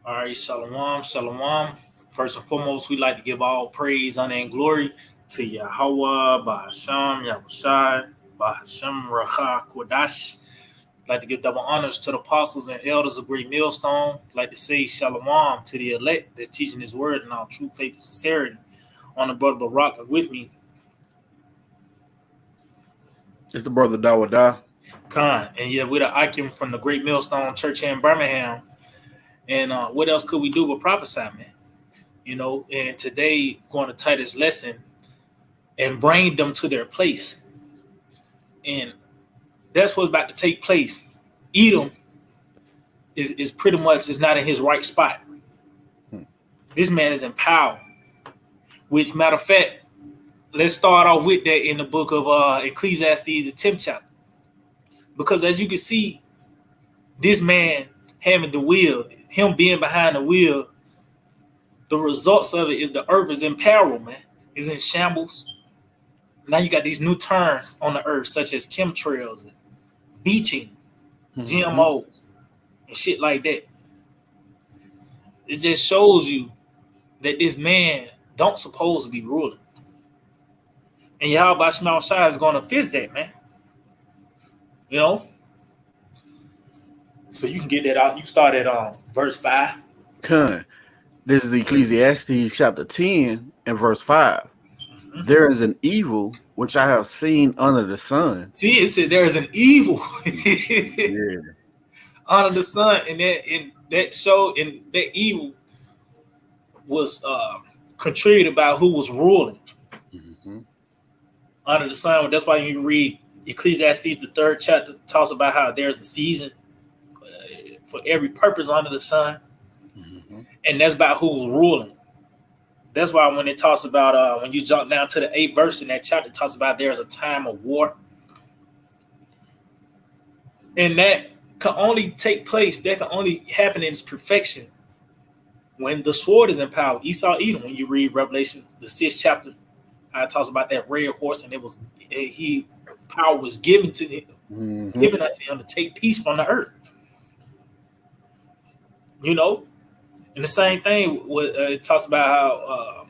All right, shalom, shalom. First and foremost, we like to give all praise, honor, and glory to Yahawah, bahasham, Yahawashi, bahasham, Rawchaa Qadash. Like to give double honors to the apostles and elders of Great Millstone. Like to say shalom to the elect that's teaching His word in our true faith and sincerity. On the brother Barak with me, It's the brother Dawadah. Khan, and yeah, we're the Akim from the Great Millstone Church here in Birmingham. And what else could we do but prophesy, man? And today going to tie this lesson and bring them to their place. And that's what's about to take place. Edom is pretty much is not in his right spot. This man is in power. Which, matter of fact, let's start off with that in the book of Ecclesiastes, the 10th chapter. Because as you can see, this man having the wheel, him being behind the wheel, the results of it is the earth is in peril, man. It's in shambles. Now you got these new terms on the earth, such as chemtrails and beaching, GMOs, and shit like that. It just shows you that this man don't supposed to be ruling. And Yahawashi is going to fix that, man. So you can get that out. You start at verse 5. This is Ecclesiastes chapter 10 and verse 5. Mm-hmm. There is an evil which I have seen under the sun. See, it said there is an evil yeah. under the sun, and that evil was contributed by who was ruling under the sun. That's why you read Ecclesiastes, the 3rd chapter, talks about how there's a season for every purpose under the sun, and that's about who's ruling. That's why when it talks about when you jump down to the 8th verse in that chapter, it talks about there's a time of war, and that can only take place. That can only happen in its perfection when the sword is in power. Esau, Edom. When you read Revelation, the 6th chapter, it talks about that red horse, and power was given to him, given unto him to take peace from the earth. And the same thing it talks about how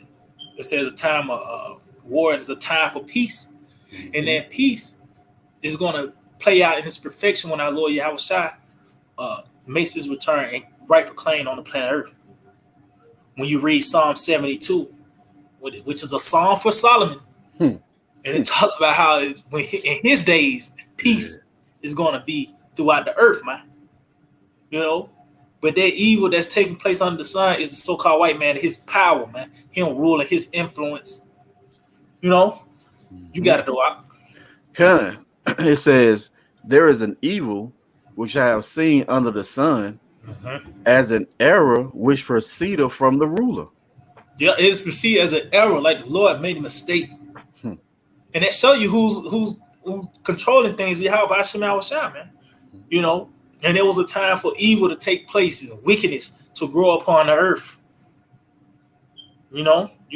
it says a time of war and it's a time for peace, and that peace is going to play out in its perfection when our Lord Yahawashi makes his return and rightful claim on the planet Earth. When you read Psalm 72, which is a song for Solomon, and it talks about how in his days peace is going to be throughout the earth, man. But that evil that's taking place under the sun is the so-called white man, his power, man, him ruling, his influence. You got to know. It says there is an evil which I have seen under the sun, as an error which proceedeth from the ruler. Yeah, it's perceived as an error, like the Lord made a mistake. And that show you who's controlling things. Yahawashi, man. And there was a time for evil to take place and wickedness to grow upon the earth. You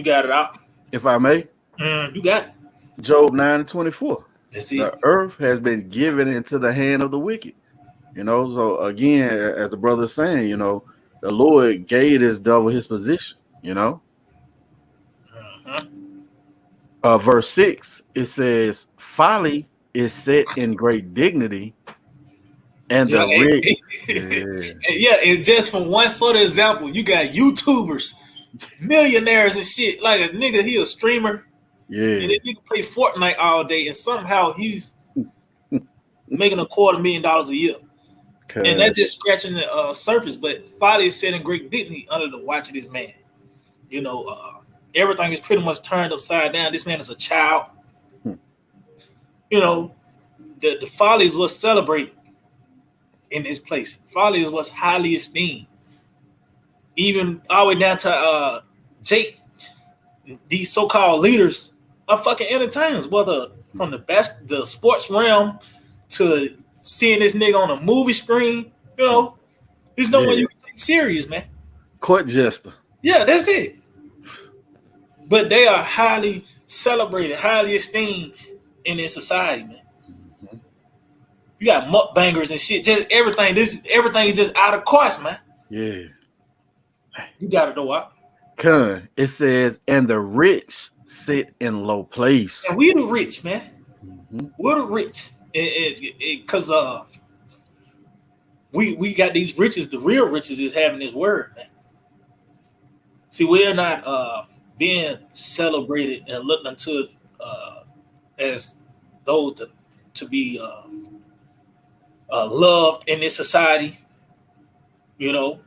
got it out. If I may, you got it. Job 9:24. That's it. The earth has been given into the hand of the wicked. So again, as the brother is saying, the Lord gave this devil his position. Verse 6, it says, folly is set in great dignity, and the rich. And just from one sort of example, you got YouTubers, millionaires and shit. Like a nigga, he a streamer. Yeah. And then you can play Fortnite all day, and somehow he's making $250,000 a year. And that's just scratching the surface. But folly is set in great dignity under the watch of this man. Everything is pretty much turned upside down. This man is a child. The folly is what's celebrated in this place. Folly is what's highly esteemed. Even all the way down to Jake, these so-called leaders are fucking entertainers, whether from the sports realm to seeing this nigga on a movie screen. There's no way you can take serious, man. Court jester. Yeah, that's it. But they are highly celebrated, highly esteemed in this society, man. You got mukbangers and shit. Just everything. Everything is just out of course, man. Yeah. You got to know what. It says, and the rich sit in low place. And we the rich, man. Mm-hmm. We're the rich. Because we got these riches. The real riches is having this word, man. See, we're not being celebrated and looked unto as those to be loved in this society, you know.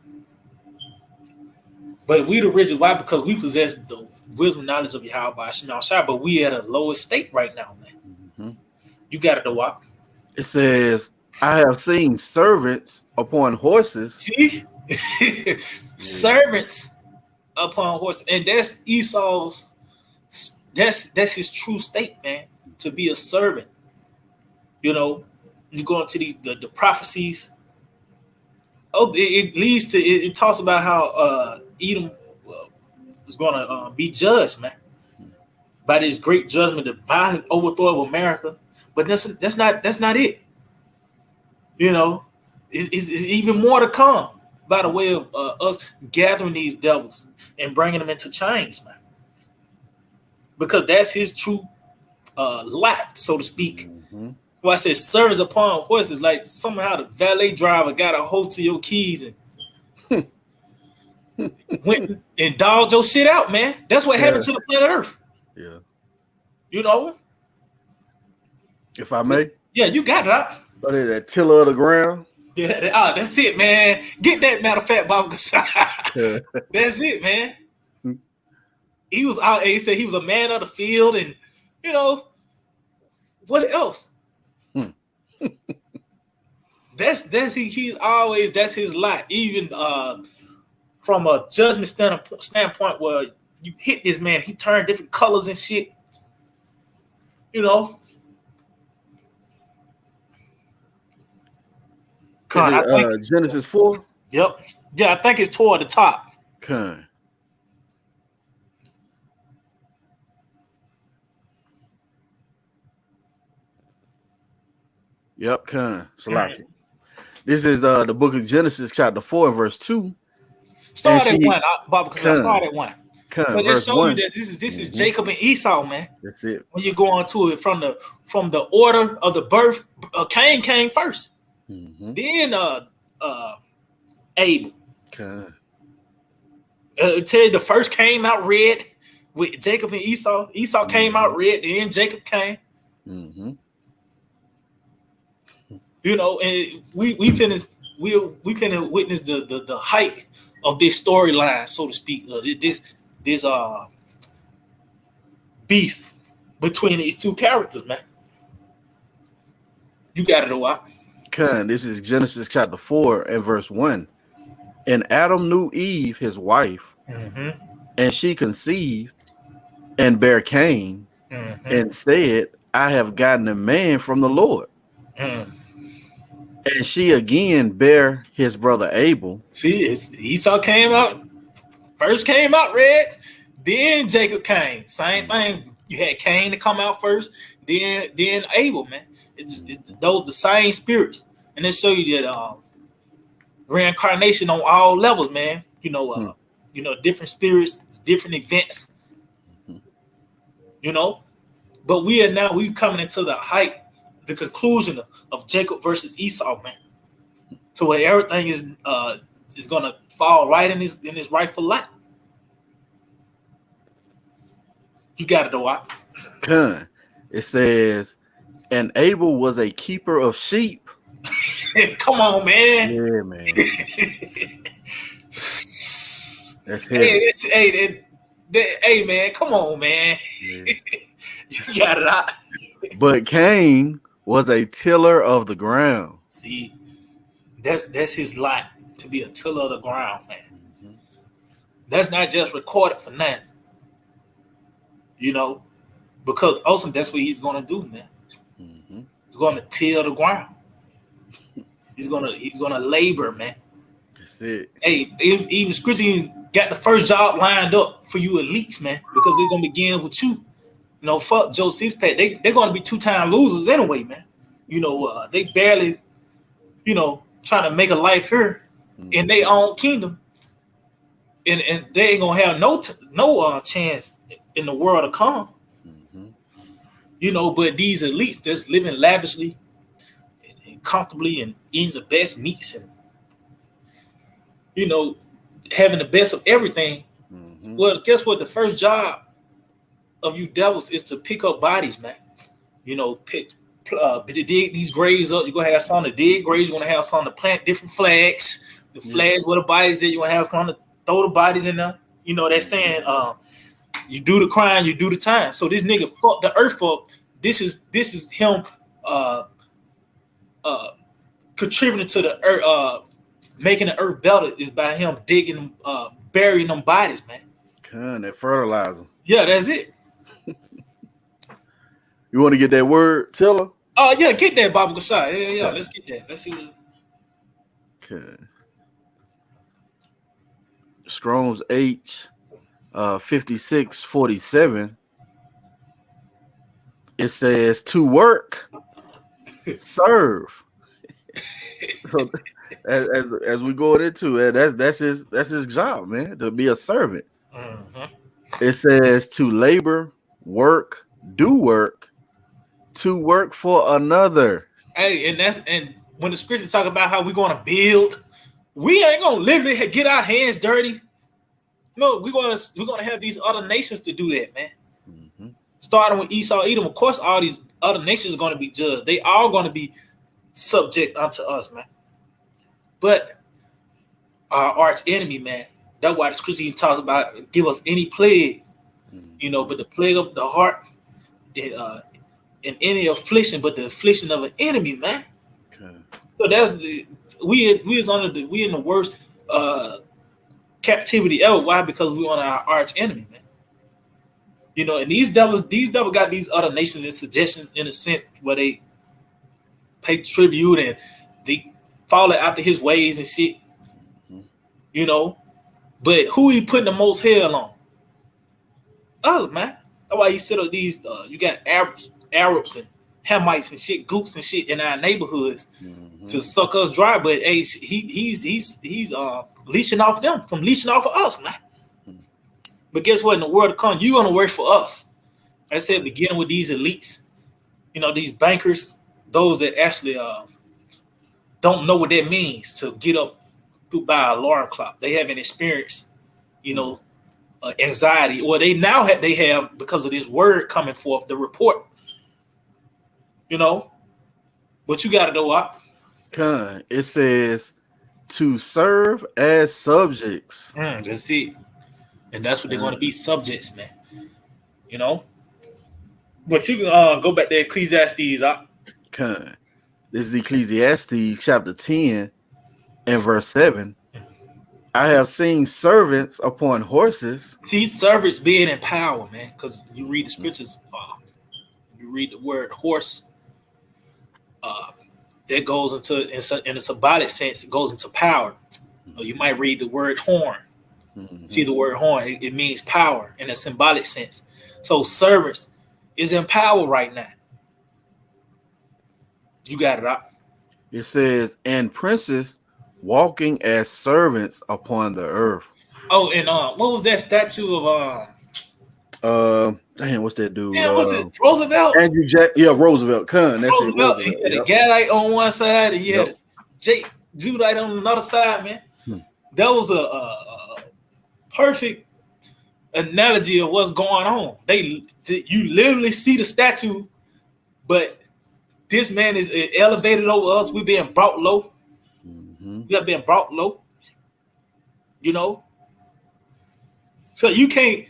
But we the rich. Why? Because we possess the wisdom, knowledge of Yahawashi, but we at a lower state right now, man. Mm-hmm. You got to know what. It says, I have seen servants upon horses. See, servants upon horses, and that's Esau's. That's his true state, man. To be a servant. You know, you go into the prophecies. Oh, it leads to it talks about how Edom is going to be judged, man, by this great judgment, the violent overthrow of America. But that's not it. You know, it's even more to come by the way of us gathering these devils and bringing them into chains, man. Because that's his true lot, so to speak. Mm-hmm. Well, I said service upon horses, like somehow the valet driver got a hold to your keys and went and dogged your shit out, man. That's what happened to the planet Earth. Yeah. You know? If I may? Yeah, you got it out. But that tiller of the ground. Yeah, that's it, man. Get that, matter of fact, Bob. That's it, man. He was out. He said he was a man of the field, and you know what else? He's always that's his lot. Even from a judgment standpoint, where you hit this man, he turned different colors and shit. You know. Genesis 4? Yep. Yeah, I think it's toward the top. Okay. Yep, Salaki. This is the book of Genesis, chapter 4, and verse 2. Start at 1, Bob, because I started at 1. But it shows you that this is Jacob and Esau, man. That's it. When you go on to it from the order of the birth, Cain came first. Mm-hmm. Then Abel. Okay. Tell you the first came out red with Jacob and Esau. Esau came out red, then Jacob came. Mm-hmm. You know, and we finna witness the height of this storyline, so to speak. This beef between these two characters, man. You got it a while. This is Genesis chapter 4 and verse 1. And Adam knew Eve, his wife, and she conceived and bare Cain, and said, I have gotten a man from the Lord. And she again bare his brother Abel. See, Esau came out red, then Jacob came. Same thing. You had Cain to come out first, then Abel, man. It's those the same spirits, and they show you that reincarnation on all levels, man. You know, different spirits, different events. You know, but we coming into the height, the conclusion of Jacob versus Esau, man. To where everything is gonna fall right in his rightful lot. You got it, though. It says, and Abel was a keeper of sheep. Come on, man. Yeah, man. That's it. Hey, man, come on, man. Yeah. You got it out. But Cain was a tiller of the ground. See, that's his lot, to be a tiller of the ground, man. That's not just recorded for nothing. You know, because also that's what he's gonna do, man. He's gonna till the ground. He's gonna labor, man. That's it. Hey, even Scripture got the first job lined up for you elites, man, because they're gonna begin with you. You know, fuck Joe Sixpack. They're gonna be 2-time losers anyway, man. They barely, trying to make a life here in their own kingdom, and they ain't gonna have no chance in the world to come. But these elites just living lavishly and comfortably and eating the best meats and having the best of everything. Well, guess what? The first job of you devils is to pick up bodies, man. Dig these graves up. You're gonna have some to dig graves. You're gonna have some to plant different flags. The flags where the bodies at. You're gonna have some to throw the bodies in there. They're saying, you do the crime, you do the time. So this nigga fucked the earth up. This is him contributing to the earth, making the earth better is by him digging, burying them bodies, man. That fertilizer. Yeah, that's it. You want to get that word, Tiller? Oh, yeah, get that, Baba Gashai. Yeah, let's get that. Let's see what it is. Okay. Strong's H 5647. It says to work, serve. So as we go into it, that's his job, man, to be a servant. It says to labor, work, do work, to work for another. Hey, and when the scripture talk about how we're gonna build, we ain't gonna literally get our hands dirty. No, we're gonna have these other nations to do that, man. Starting with Esau, Edom, of course, all these other nations are gonna be judged. They all gonna be subject unto us, man. But our arch enemy, man, that's why the scripture even talks about give us any plague, but the plague of the heart, in any affliction, but the affliction of an enemy, man. Okay. So that's we in the worst captivity ever. Why? Because we on our arch enemy, man. And these devils got these other nations in suggestion in a sense where they pay tribute and they follow after his ways and shit. But who he putting the most hell on? Us, man. That's why he set up these. You got Arabs and Hamites and shit, goops and shit in our neighborhoods to suck us dry. But hey, he's leeching off them from leeching off of us, man. But guess what? In the world to come, you're gonna work for us. I said, beginning with these elites, these bankers, those that actually don't know what that means to get up by alarm clock. They haven't experienced, anxiety, or they have because of this word coming forth, the report. But you gotta know what? It says to serve as subjects. That's it. And that's what they're going to be, subjects, man. But you can go back to Ecclesiastes. This is Ecclesiastes chapter 10 and verse 7. I have seen servants upon horses. See, servants being in power, man. Because you read the scriptures, you read the word horse. That goes in a symbolic sense, it goes into power. Or you might read the word horn. See the word horn, it means power in a symbolic sense. So servants is in power right now. You got it up. It says, and princes walking as servants upon the earth. Oh, and what was that statue of damn, what's that dude? Yeah, was it Roosevelt? Andrew Jack, yeah, Roosevelt. That's Roosevelt. He had a Gadite on one side, and you had Judite on another side, man. That was a perfect analogy of what's going on. You literally see the statue, but this man is elevated over us. We're being brought low. We are being brought low. So you can't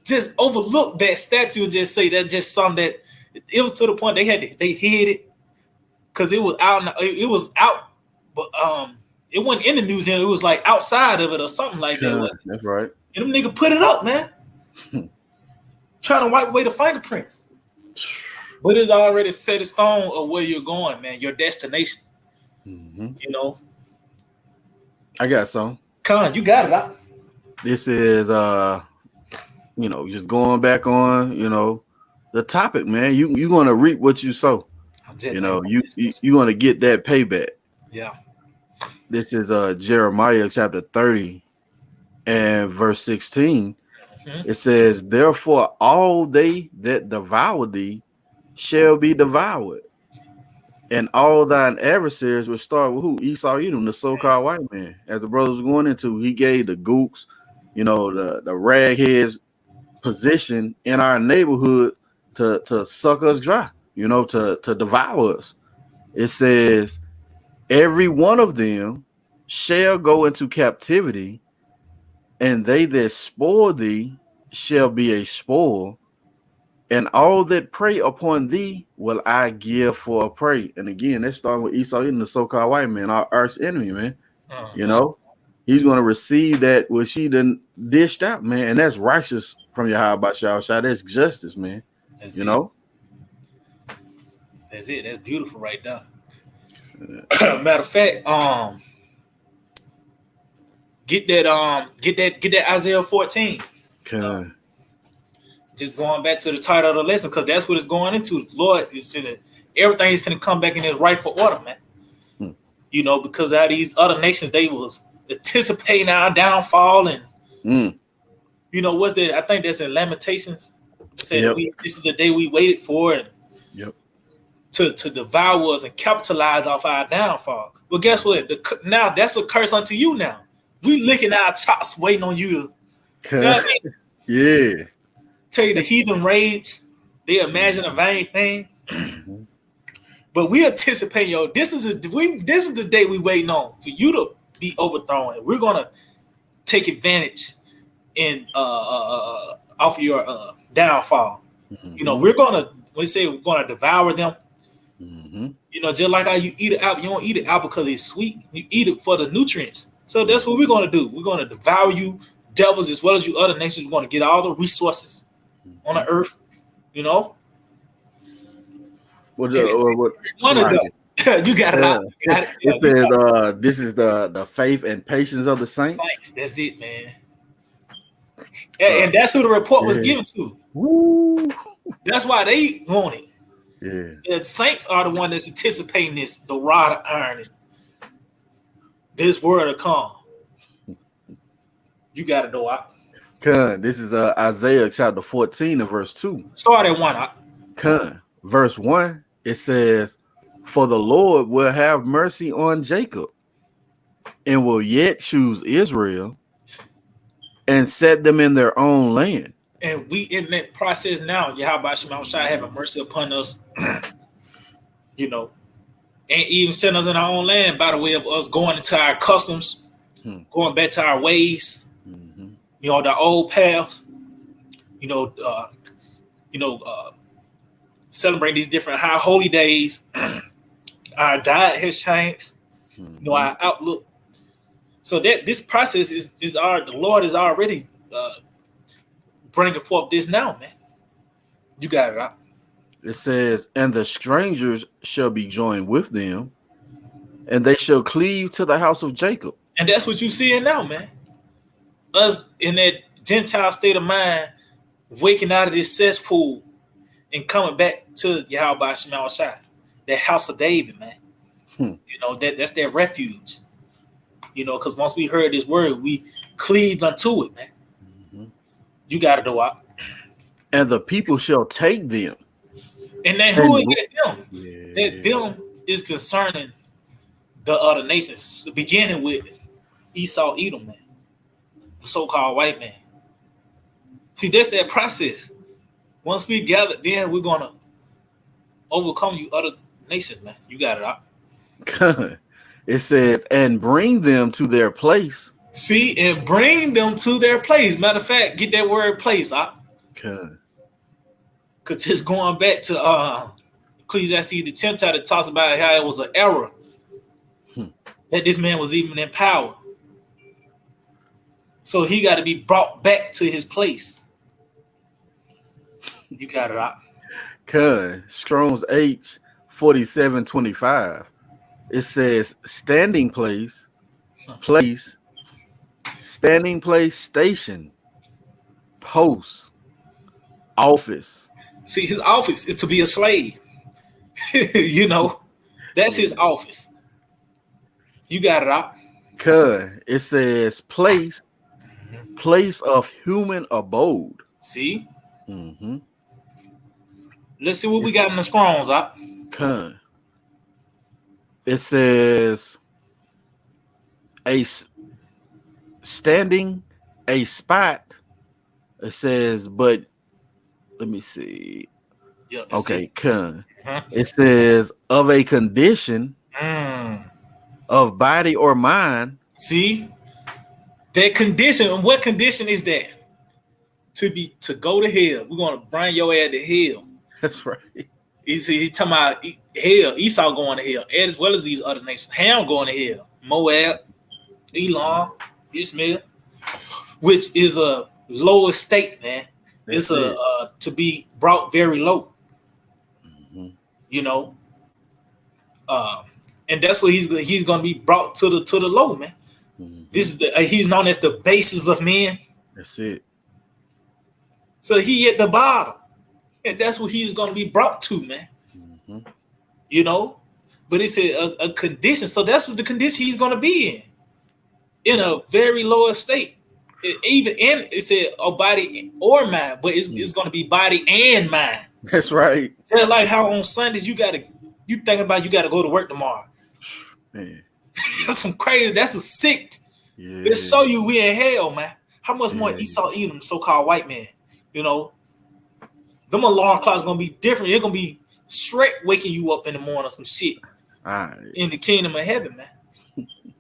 just overlook that statue and just say that's just something that it was to the point they hid it because it was out. But it wasn't in the museum. It was like outside of it or something like that. That's right. And them nigga put it up, man. Trying to wipe away the fingerprints. But it's already set in stone of where you're going, man. Your destination. I got some. Con, you got it up. This is just going back on, the topic, man. You're gonna reap what you sow. You know, you want to get that payback. Yeah. This is Jeremiah chapter 30 and verse 16. Mm-hmm. It says, therefore all they that devour thee shall be devoured, and all thine adversaries will start with who? Esau Edom, the so-called white man. As the brother was going into, he gave the gooks, you know, the ragheads position in our neighborhood to suck us dry, you know, to devour us. It says, every one of them shall go into captivity, and they that spoil thee shall be a spoil, and all that prey upon thee will I give for a prey. And again, that's starting with Esau Edom, the so-called white man, our arch enemy, man. You know, he's going to receive that which he done dished out, man. And that's righteous from Yahawashi. That's justice, man. That's you it. know? That's it. That's beautiful right there. Matter of fact, get that Isaiah 14. Okay. Just going back to the title of the lesson, because that's what it's going into. Lord is finna, everything is finna come back in its rightful order, man. You know, because out of these other nations, they was anticipating our downfall, and you know, what's that? I think that's in Lamentations. It said this is the day we waited for, and to devour us and capitalize off our downfall. Well, guess what? Now that's a curse unto you. Now we licking our chops, waiting on you. You know what I mean? Yeah. Tell you the heathen rage, they imagine a vain thing. But we anticipate, yo, this is the day we waiting on for you to be overthrown. And we're gonna take advantage in off of your downfall. You know, we're gonna, when they say we're gonna devour them, you know, just like how you eat it out, you don't eat it out because it's sweet, you eat it for the nutrients. So that's what we're gonna do. We're gonna devour you devils as well as you other nations. We're gonna get all the resources on the earth, you know. What one of them. You got it out. You got it. Yeah, it says this is the faith and patience of the saints. That's it, man. And that's who the report was given to. Woo. That's why they want it. Yeah. The saints are the one that's anticipating this, the rod of iron, and this word to come. You got to know. This is Isaiah chapter 14 and verse 2. Start at 1. Verse 1, it says, for the Lord will have mercy on Jacob, and will yet choose Israel, and set them in their own land. And we in that process now. Yahawashi having mercy upon us, you know, and even send us in our own land by the way of us going into our customs, going back to our ways, you know, the old paths, you know, celebrate these different high holy days. Our diet has changed, you know, our outlook. So that this process is the Lord is already bringing forth this now, man. You got it right. It says, and the strangers shall be joined with them, and they shall cleave to the house of Jacob. And that's what you seeing now, man. Us in that Gentile state of mind, waking out of this cesspool and coming back to Yahawashi, that house of David, man. You know, that's their refuge. You know, because once we heard this word, we cleaved unto it, man. You got to know it. And the people shall take them. And then who is them? Yeah. That them is concerning the other nations, beginning with Esau Edom, man, the so-called white man. See, that's that process. Once we gather, then we're gonna overcome you other nations, man. You got it out. It says, and bring them to their place. See, and bring them to their place. Matter of fact, get that word place out. Cause just going back to Ecclesiastes the 10th chapter, that talks about how it was an error that this man was even in power. So he got to be brought back to his place. You got it out. Strong's H 4725. It says standing place, standing place, station, post, office. See, his office is to be a slave. You know, that's his office. You got it out. Cause it says place of human abode. See? Mm-hmm. Let's see what we got in the Strongs out. Cause it says a standing a spot. It says, but let me see. Yeah, Okay, it. it says of a condition of body or mind. See? That condition, and what condition is that? To go to hell. We're gonna bring your ass to hell. That's right. He talking about hell, Esau going to hell, as well as these other nations. Ham going to hell. Moab, Elam, Ishmael, which is a lower state, man. It's to be brought very low. Mm-hmm. You know, and that's what he's going to be brought to the low, man. Mm-hmm. This is he's known as the basis of men. That's it. So he at the bottom, and that's what he's going to be brought to, man. Mm-hmm. You know, but it's a condition. So that's what the condition he's going to be in a very low state. It said body or mind, but it's going to be body and mind. That's right. They're like how on Sundays you thinking about you got to go to work tomorrow. Man. That's some crazy. That's a sick. Yeah. It show you we in hell, man. How much more Esau Edom, so-called white man? You know, them alarm clocks gonna be different. It's gonna be Shrek waking you up in the morning or some shit in the kingdom of heaven, man.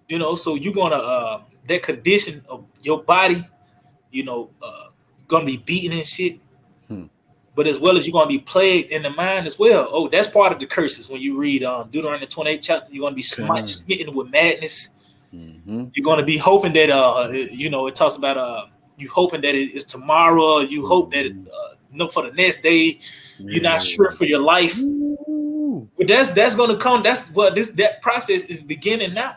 You know, so you're gonna that condition of your body, you know, gonna be beaten and shit. But as well as you're gonna be plagued in the mind as well. Oh, that's part of the curses when you read Deuteronomy 28 chapter. You're gonna be smitten with madness. Mm-hmm. You're gonna be hoping that you know, it talks about you hoping that it's tomorrow. You hope that for the next day. You're not sure for your life. But that's gonna come. That's what that process is beginning now.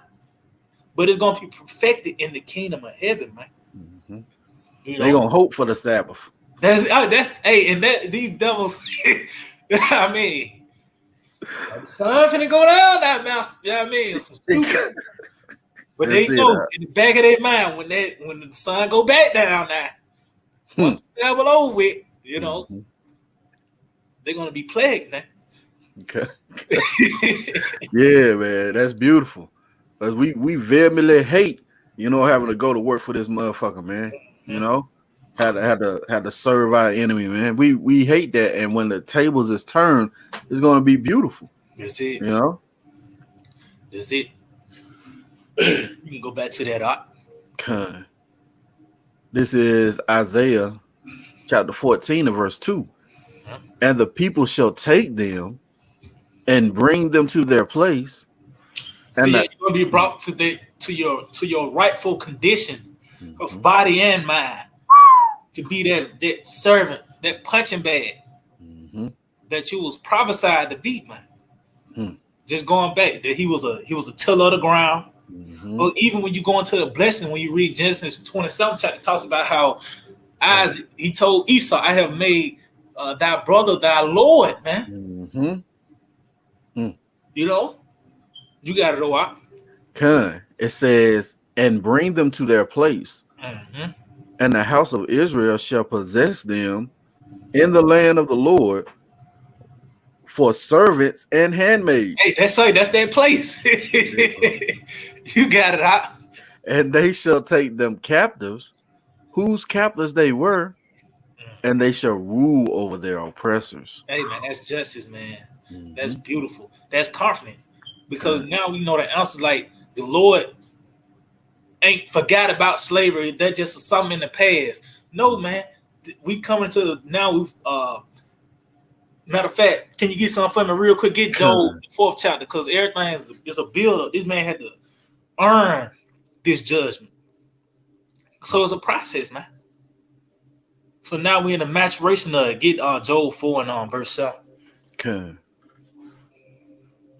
But it's gonna be perfected in the kingdom of heaven, man. Mm-hmm. You know? They're gonna hope for the Sabbath. And that these devils. I mean, the sun finna go down that mouse. You know what I mean? Some stupid. But they know in the back of their mind when the sun go back down now, once the devil over with, you know, they're gonna be plagued now. Okay. Yeah, man, that's beautiful. But we vehemently hate, you know, having to go to work for this motherfucker, man. You know, had to serve our enemy, man. We hate that, and when the tables is turned, it's gonna be beautiful. That's it. You know, that's it. You can go back to that. This is Isaiah chapter 14 and verse 2. And the people shall take them and bring them to their place. And you're gonna be brought to your rightful condition of body and mind, to be that servant, that punching bag that you was prophesied to be, man. Just going back, that he was a tiller of the ground. Or even when you go into the blessing, when you read Genesis 27 chapter, it talks about how Isaac, he told Esau, I have made thy brother thy Lord, man. You know, you got it all out. It says, and bring them to their place, and the house of Israel shall possess them in the land of the Lord for servants and handmaids. Hey, that's that place. You got it out. And they shall take them captives, whose captives they were, and they shall rule over their oppressors. Hey, man, that's justice, man. That's beautiful. That's confident. Because now we know the answer, like the Lord ain't forgot about slavery. That just was something in the past. No, man. We coming to now. We've matter of fact, can you get something for me real quick? Get Job 4th chapter, because everything is a build-up. This man had to earn this judgment. So it's a process, man. So now we're in the maturation of it. Get Job 4 and verse 7. Okay.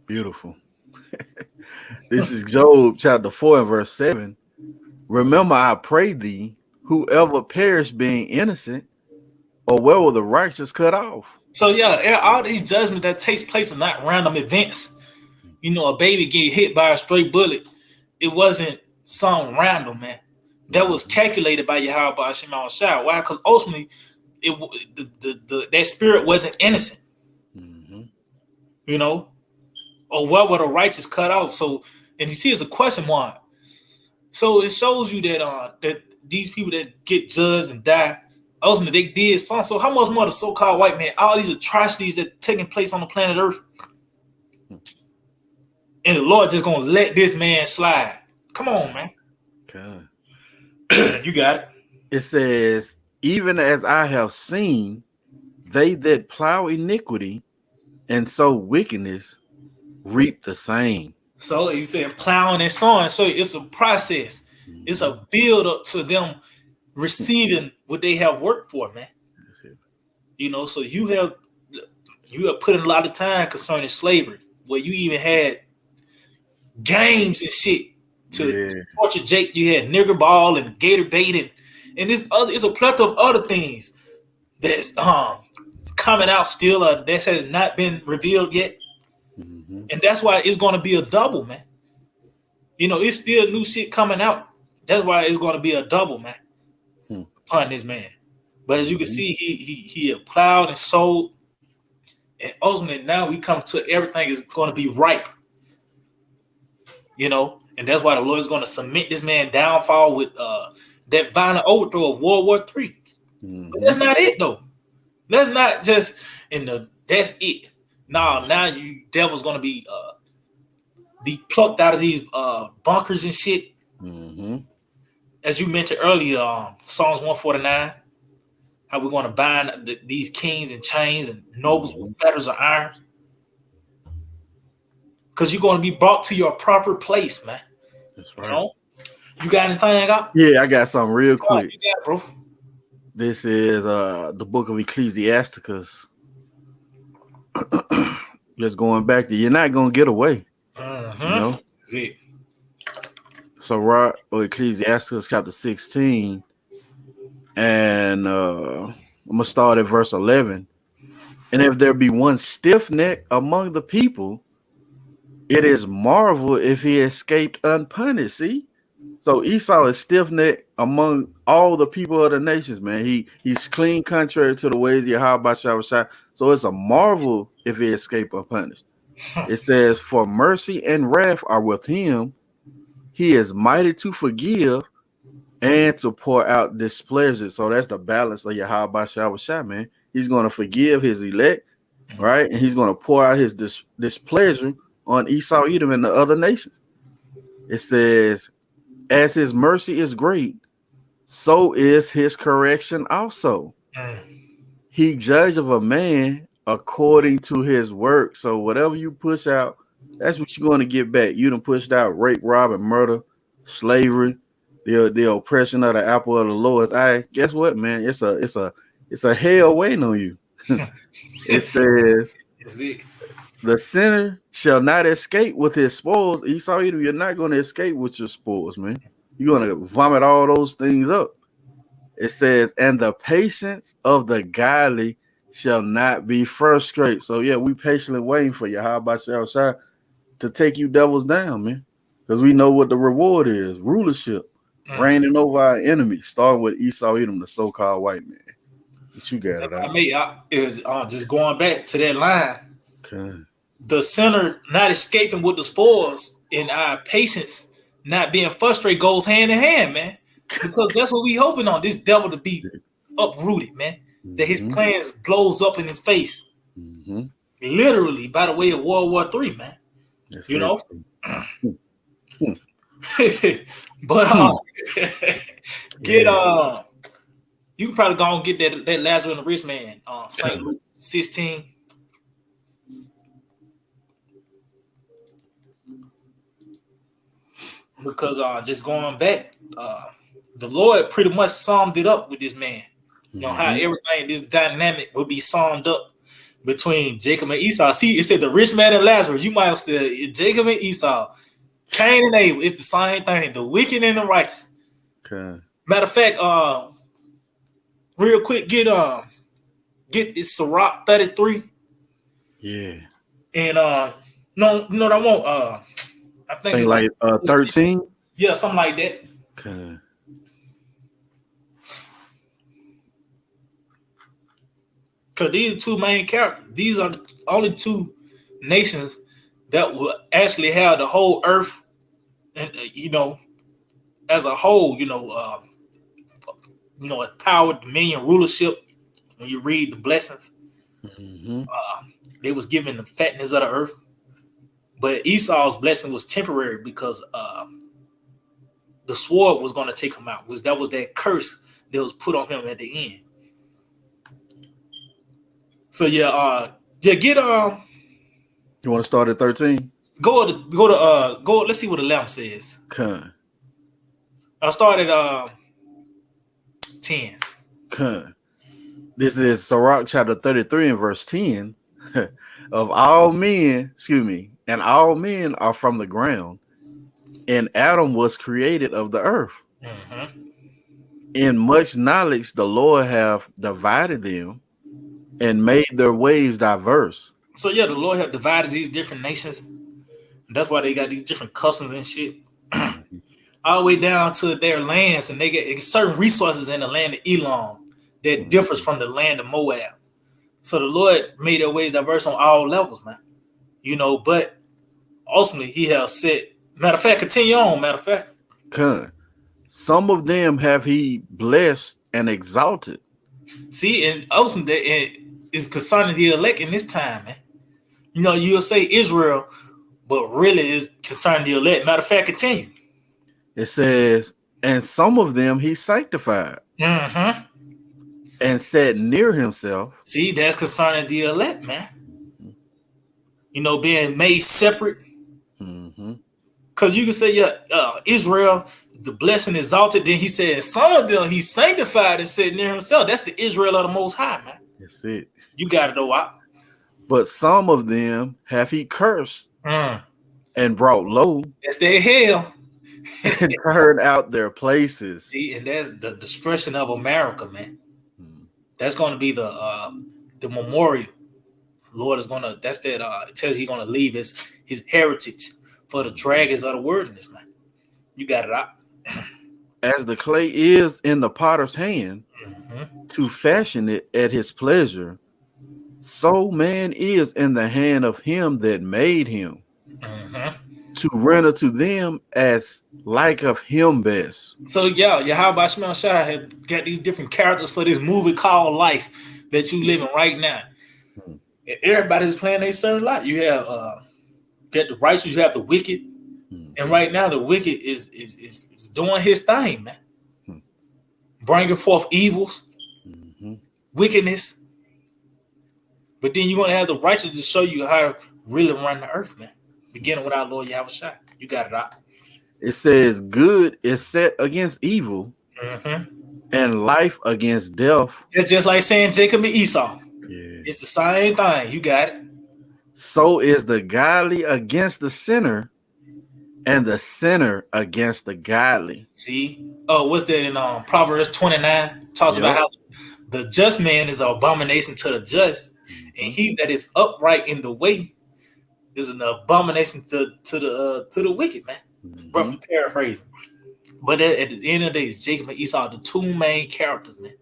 Beautiful. This is Job chapter 4 and verse 7. Remember, I pray thee, whoever perished being innocent, or where were the righteous cut off? So yeah, all these judgments that takes place are not random events. You know, a baby get hit by a stray bullet. It wasn't some random, man. That was calculated by Yahawah Bahasham. Why? Because ultimately, that spirit wasn't innocent. You know, or what were the righteous cut off? So, and you see, it's a question mark. So it shows you that that these people that get judged and die, ultimately they did something. So how much more the so-called white man? All these atrocities that taking place on the planet Earth, and the Lord just gonna let this man slide? Come on, man. Okay. You got it. It says, even as I have seen, they that plow iniquity and sow wickedness reap the same. So he said plowing and sowing. So it's a process. It's a build up to them receiving what they have worked for, man. You know, so you have put in a lot of time concerning slavery, where you even had games and shit to torture Jake. You had nigger ball and gator bait and this other. It's a plethora of other things that's coming out still. That has not been revealed yet, and that's why it's going to be a double, man. You know, it's still new shit coming out. That's why it's going to be a double, man, upon this man. But as you can see, he had plowed and sowed, and ultimately now we come to everything is going to be ripe. You know, and that's why the Lord is going to submit this man downfall with that violent overthrow of World War III. But that's not it, though. That's not just that's it. No, now you devil's going to be plucked out of these bunkers and shit. As you mentioned earlier, Psalms 149, how we're going to bind these kings in chains and nobles with fetters of iron. Because you're going to be brought to your proper place, man. That's right. You know? You got anything up? Yeah, I got something real quick. You got, bro. This is the book of Ecclesiasticus. Just going back to, you're not going to get away. You know? That's it. So, Ecclesiasticus chapter 16, and I'm going to start at verse 11. And if there be one stiff neck among the people, it is marvel if he escaped unpunished. See? So Esau is stiff necked among all the people of the nations, man. He's clean contrary to the ways of Yahawah. So it's a marvel if he escaped unpunished. It says, for mercy and wrath are with him. He is mighty to forgive and to pour out displeasure. So that's the balance of Yahawah, man. He's going to forgive his elect, right? And he's going to pour out his displeasure on Esau, Edom, and the other nations. It says, as his mercy is great, so is his correction also. He judge of a man according to his work. So whatever you push out, that's what you're going to get back. You done pushed out rape, rob, and murder, slavery, the oppression of the apple of the Lord's eye. Guess what, man? It's a hell waiting on you. It says, the sinner shall not escape with his spoils. Esau, you're not going to escape with your spoils, man. You're going to vomit all those things up. It says, and the patience of the godly shall not be frustrated. So, yeah, we patiently waiting for Yahawah to take you devils down, man. Because we know what the reward is. Rulership. Reigning over our enemies. Starting with Esau, Edom, the so-called white man. What you got it out? I mean, is just going back to that line. Okay. The sinner not escaping with the spoils and our patience not being frustrated goes hand in hand, man. Because that's what we hoping on, this devil to be uprooted, man. That his plans blows up in his face. Literally, by the way of World War III, man. That's you know? But you can probably go and get that Lazarus and the rich man, St. Luke 16. Because just going back, the Lord pretty much summed it up with this man. You know how everything, this dynamic will be summed up between Jacob and Esau. See, it said the rich man and Lazarus. You might have said Jacob and Esau, Cain and Abel. It's the same thing. The wicked and the righteous. Okay. Matter of fact, real quick, get get this Sirach 33. Yeah. And no, what I want. I think it's like 13. Yeah, something like that. Okay. Because these are two main characters. These are the only two nations that will actually have the whole earth, and as a whole, as power, dominion, rulership. When you read the blessings, they was given the fatness of the earth. But Esau's blessing was temporary because the sword was going to take him out. That was that curse that was put on him at the end. So get You want to start at 13? go. Let's see what the lamp says. Okay. I started 10. Okay. This is Sirach chapter 33 and verse 10. Of all men, and all men are from the ground, and Adam was created of the earth. In much knowledge the Lord have divided them and made their ways diverse. So the Lord have divided these different nations. That's why they got these different customs and shit. All the way down to their lands, and they get certain resources in the land of Elam that differs from the land of Moab. So the Lord made their ways diverse on all levels, man. But ultimately he has said, matter of fact, continue on, Some of them have he blessed and exalted. See, and ultimately it is concerning the elect in this time, man. You'll say Israel, but really is concerning the elect. Matter of fact, continue. It says, and some of them he sanctified and set near himself. See, that's concerning the elect, man. Being made separate. Because you can say, Israel, the blessing exalted. Then he said, some of them he sanctified and set near himself. That's the Israel of the Most High, man. That's it. You got it, though. But some of them have he cursed and brought low. That's their hell. And turned out their places. See, and that's the destruction of America, man. That's going to be the memorial. Lord is gonna. That's that. It tells he's gonna leave his heritage for the dragons of the wilderness, man. You got it out. As the clay is in the potter's hand to fashion it at his pleasure, so man is in the hand of him that made him to render to them as like of him best. So Yahawashi have got these different characters for this movie called Life that you living right now. Everybody's playing a certain life. You have get the righteous, you have the wicked, and right now the wicked is doing his thing, man, bringing forth evils, wickedness. But then you're gonna have the righteous to show you how to really run the earth, man. Beginning with our Lord Yahawashi. You got it out. It says good is set against evil, and life against death. It's just like saying Jacob and Esau. Yeah. It's the same thing. You got it. So is the godly against the sinner, and the sinner against the godly. See? Oh, what's that in Proverbs 29? Talks about how the just man is an abomination to the just, and he that is upright in the way is an abomination to the wicked, man. Roughly paraphrasing. But at the end of the day, Jacob and Esau are the two main characters, man.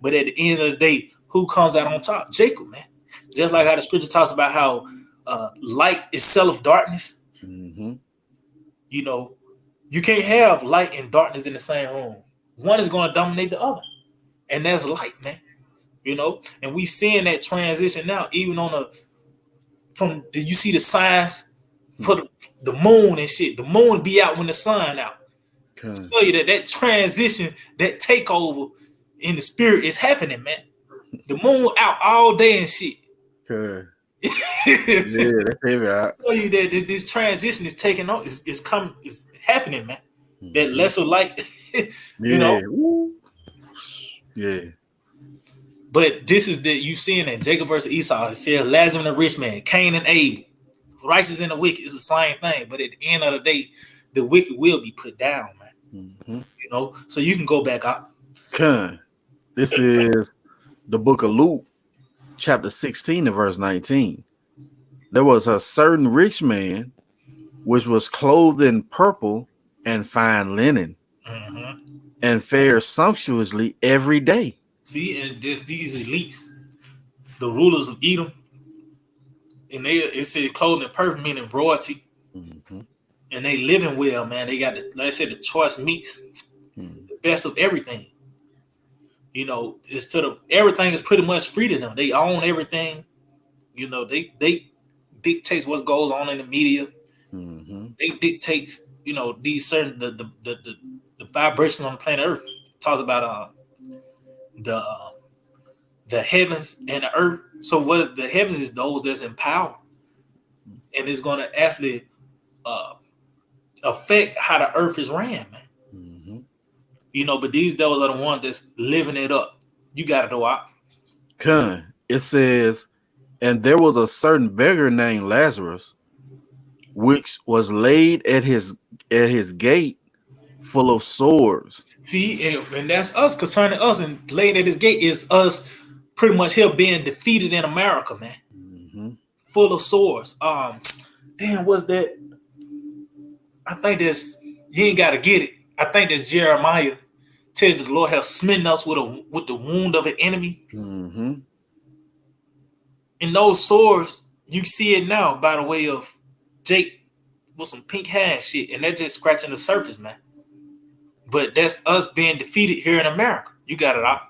But at the end of the day, who comes out on top? Jacob, man. Just like how the scripture talks about how light is self of darkness. You can't have light and darkness in the same room. One is going to dominate the other. And that's light, man. And we seeing that transition now, even you see the signs for the moon and shit. The moon be out when the sun out. To show you that transition, that takeover in the spirit is happening, man. The moon out all day and shit. Yeah, that's heavy out. Show you that this transition is taking on. It's happening, man. That lesser light, Yeah. But this is you seeing that Jacob versus Esau. It says Lazarus and the rich man, Cain and Abel, righteous and the wicked. It's the same thing. But at the end of the day, the wicked will be put down, man. So you can go back up. This is the book of Luke, chapter 16 and verse 19. There was a certain rich man which was clothed in purple and fine linen, and fared sumptuously every day. See, and there's these elites, the rulers of Edom, and it said clothing in purple, meaning royalty, and they living well, man. They got, like I said, the choice meats, the best of everything. You know, everything is pretty much free to them. They own everything. You know, they dictate what goes on in the media. They dictate, you know, these certain the vibration on the planet Earth. It talks about the heavens and the earth. So what the heavens is those that's in power, and it's going to actually affect how the earth is ran, man. You know, but these devils are the ones that's living it up. You got to know out. It says, and there was a certain beggar named Lazarus, which was laid at his gate, full of sores. See, and that's us, concerning us, and laid at his gate is us pretty much here being defeated in America, man. Full of sores. Damn, what's that? I think that's, you ain't gotta get it. I think that's Jeremiah tells the Lord has smitten us with the wound of an enemy. And those sores, you see it now by the way of Jake with some pink hair and shit, and they're just scratching the surface, man. But that's us being defeated here in America. You got it out.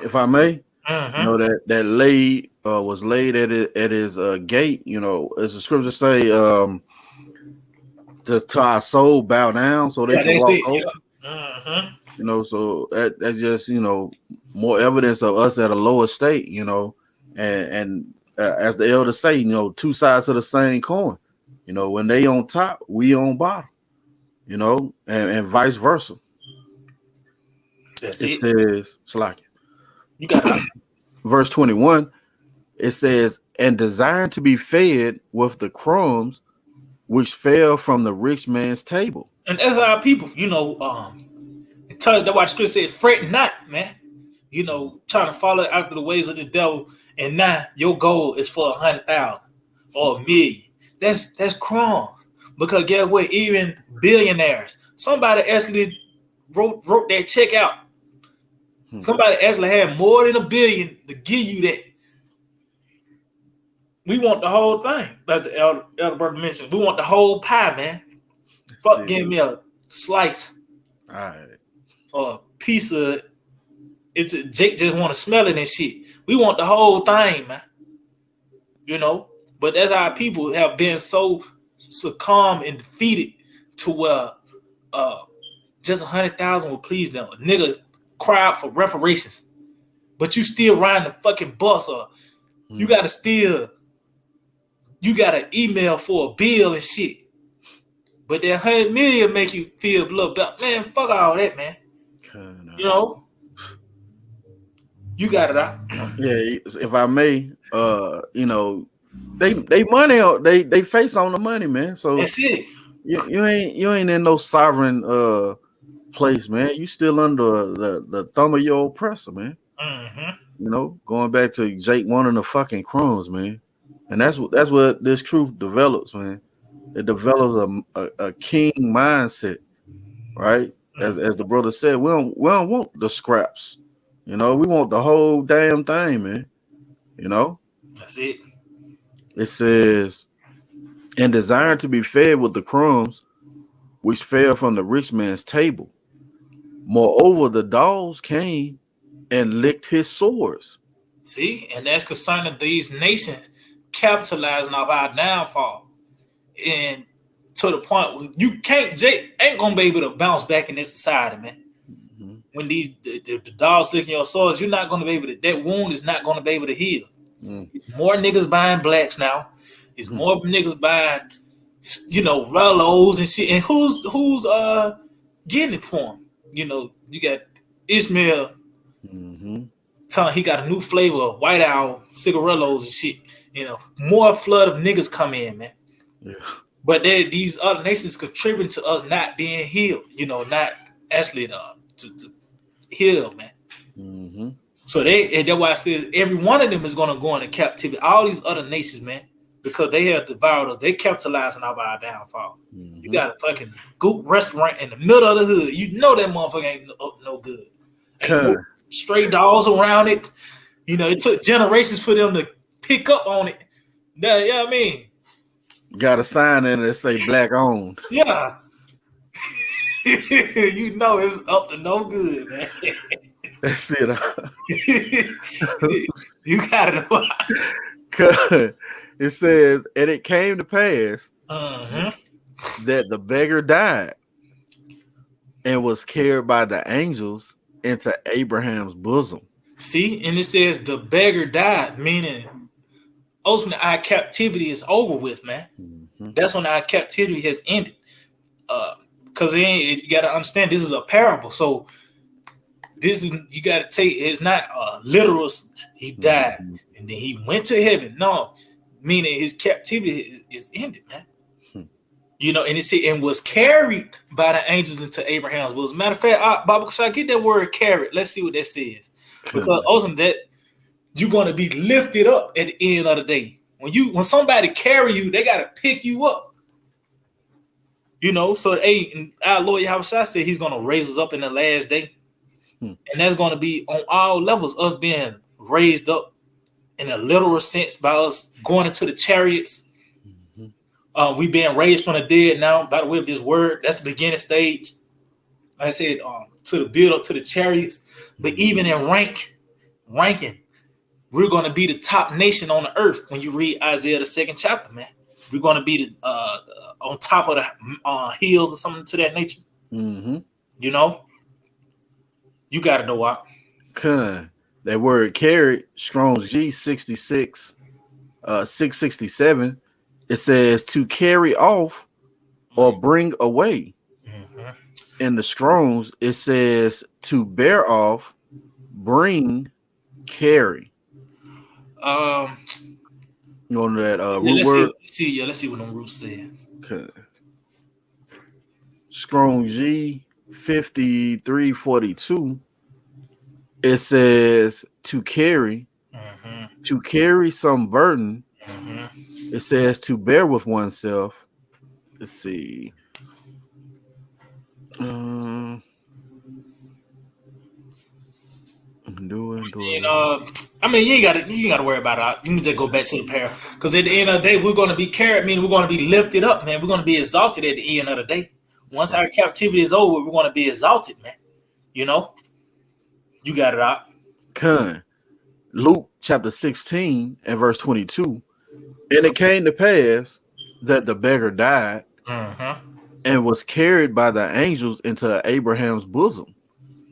If I may, you know, that laid was laid at his gate. You know, as the scriptures say, to our soul bow down, so they can walk over. You know, so that's just, you know, more evidence of us at a lower state. You know, and as the elders say, you know, two sides of the same coin. You know, when they on top, we on bottom. You know, and vice versa. That's it says, Slack. You got it. Verse 21, it says, and desired to be fed with the crumbs which fell from the rich man's table. And as our people, you know, that's why the scripture said, fret not, man. You know, trying to follow after the ways of the devil, and now your goal is for 100,000 or 1,000,000. That's crumbs. Because guess what? Even billionaires, somebody actually wrote that check out. Somebody actually had more than $1 billion to give you that. We want the whole thing. That's the elder brother mentioned. We want the whole pie, man. Fuck, give me a slice. All right. Or a piece of it. Jake just want to smell it and shit. We want the whole thing, man. You know? But that's how people have been so succumbed and defeated to where just 100,000 will please them. A nigga cry out for reparations, but you still riding the fucking bus, or you gotta email for a bill and shit. But that 100 million make you feel loved up, man. Fuck all that, man. You know, you got it out. Yeah, if I may, you know, they money, they face on the money, man. So that's it. You ain't in no sovereign place, man. You still under the thumb of your oppressor, man. You know, going back to Jake wanting the fucking crumbs, man. And that's what this truth develops, man. It develops a king mindset, right? As the brother said, we don't want the scraps. You know, we want the whole damn thing, man. You know? That's it. It says, and desiring to be fed with the crumbs which fell from the rich man's table. Moreover, the dogs came and licked his sores. See, and that's concerning these nations capitalizing off our downfall. And to the point where Jake ain't gonna be able to bounce back in this society, man. When the dogs licking your sores, you're not gonna be able to, that wound is not gonna be able to heal. It's more niggas buying blacks now. It's more niggas buying, you know, Rellos and shit. And who's getting it for them? You know, you got Ishmael telling he got a new flavor of White Owl cigarillos and shit. You know, more flood of niggas come in, man. Yeah. But these other nations contributing to us not being healed. You know, not actually to heal, man. So that's why I said every one of them is gonna go into captivity. All these other nations, man, because they have devoured us. They capitalizing off our downfall. You got a fucking goop restaurant in the middle of the hood. You know that motherfucker ain't no good. Ain't no stray dogs around it. You know, it took generations for them to pick up on it. Yeah, you know what I mean? Got a sign in it that say black owned. Yeah. You know it's up to no good, man. That's it. You gotta know. It says, and it came to pass that the beggar died and was carried by the angels into Abraham's bosom. See, and it says the beggar died, meaning ultimately our captivity is over with, man. That's when our captivity has ended. Because you got to understand, this is a parable. So this is, you got to take, it's not literal. He died and then he went to heaven. No, meaning his captivity is ended, man. You know, and it said, and was carried by the angels into Abraham's bosom. Matter of fact, Bible, should I get that word carried? Let's see what that says. Because ultimately, that you're going to be lifted up at the end of the day. When somebody carry you, they got to pick you up. You know, so our Lord Yahawashi said he's going to raise us up in the last day. And that's going to be on all levels, us being raised up in a literal sense by us going into the chariots. We being raised from the dead now, by the way of this word. That's the beginning stage. Like I said, to the build up to the chariots. But even in ranking, we're going to be the top nation on the earth when you read Isaiah the 2nd chapter, man. We're going to be on top of the hills or something to that nature. You know? You got to know what. That word carried, Strong's G 66, 667. It says to carry off or bring away. In the Strong's, it says to bear off, bring, carry. You know that root word? Let's see what the root says. Okay. Strong G 5342. It says to carry some burden. It says to bear with oneself. Let's see. You know, I mean, you ain't gotta worry about it. You can just go back to the parable, because at the end of the day, we're going to be carried. Meaning we're going to be lifted up, man. We're going to be exalted at the end of the day. Once our captivity is over, we're going to be exalted, man. You know, you got it out. Luke chapter 16 and verse 22. And it came to pass that the beggar died and was carried by the angels into Abraham's bosom.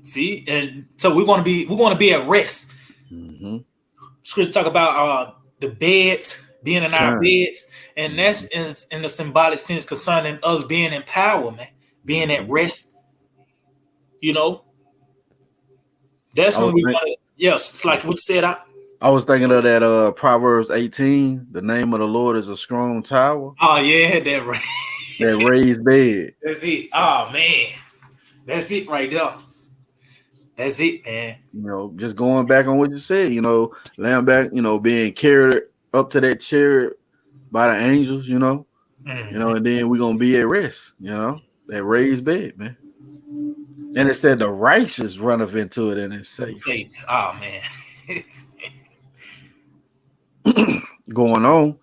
See, and so we're going to be at rest. Scripture talk about the beds, being in our beds, and that's in the symbolic sense concerning us being in power, man, being at rest. You know, that's when we want to. Yes, like what you said. I was thinking of that Proverbs 18. The name of the Lord is a strong tower. Oh yeah, that raised bed. That's it. Oh man, that's it right there. That's it, man. You know, just going back on what you said, you know, laying back, you know, being carried up to that chair by the angels, you know, you know, and then we're gonna be at rest, you know, that raised bed, man. And it said the righteous runneth into it and it's safe. Oh man. Going on,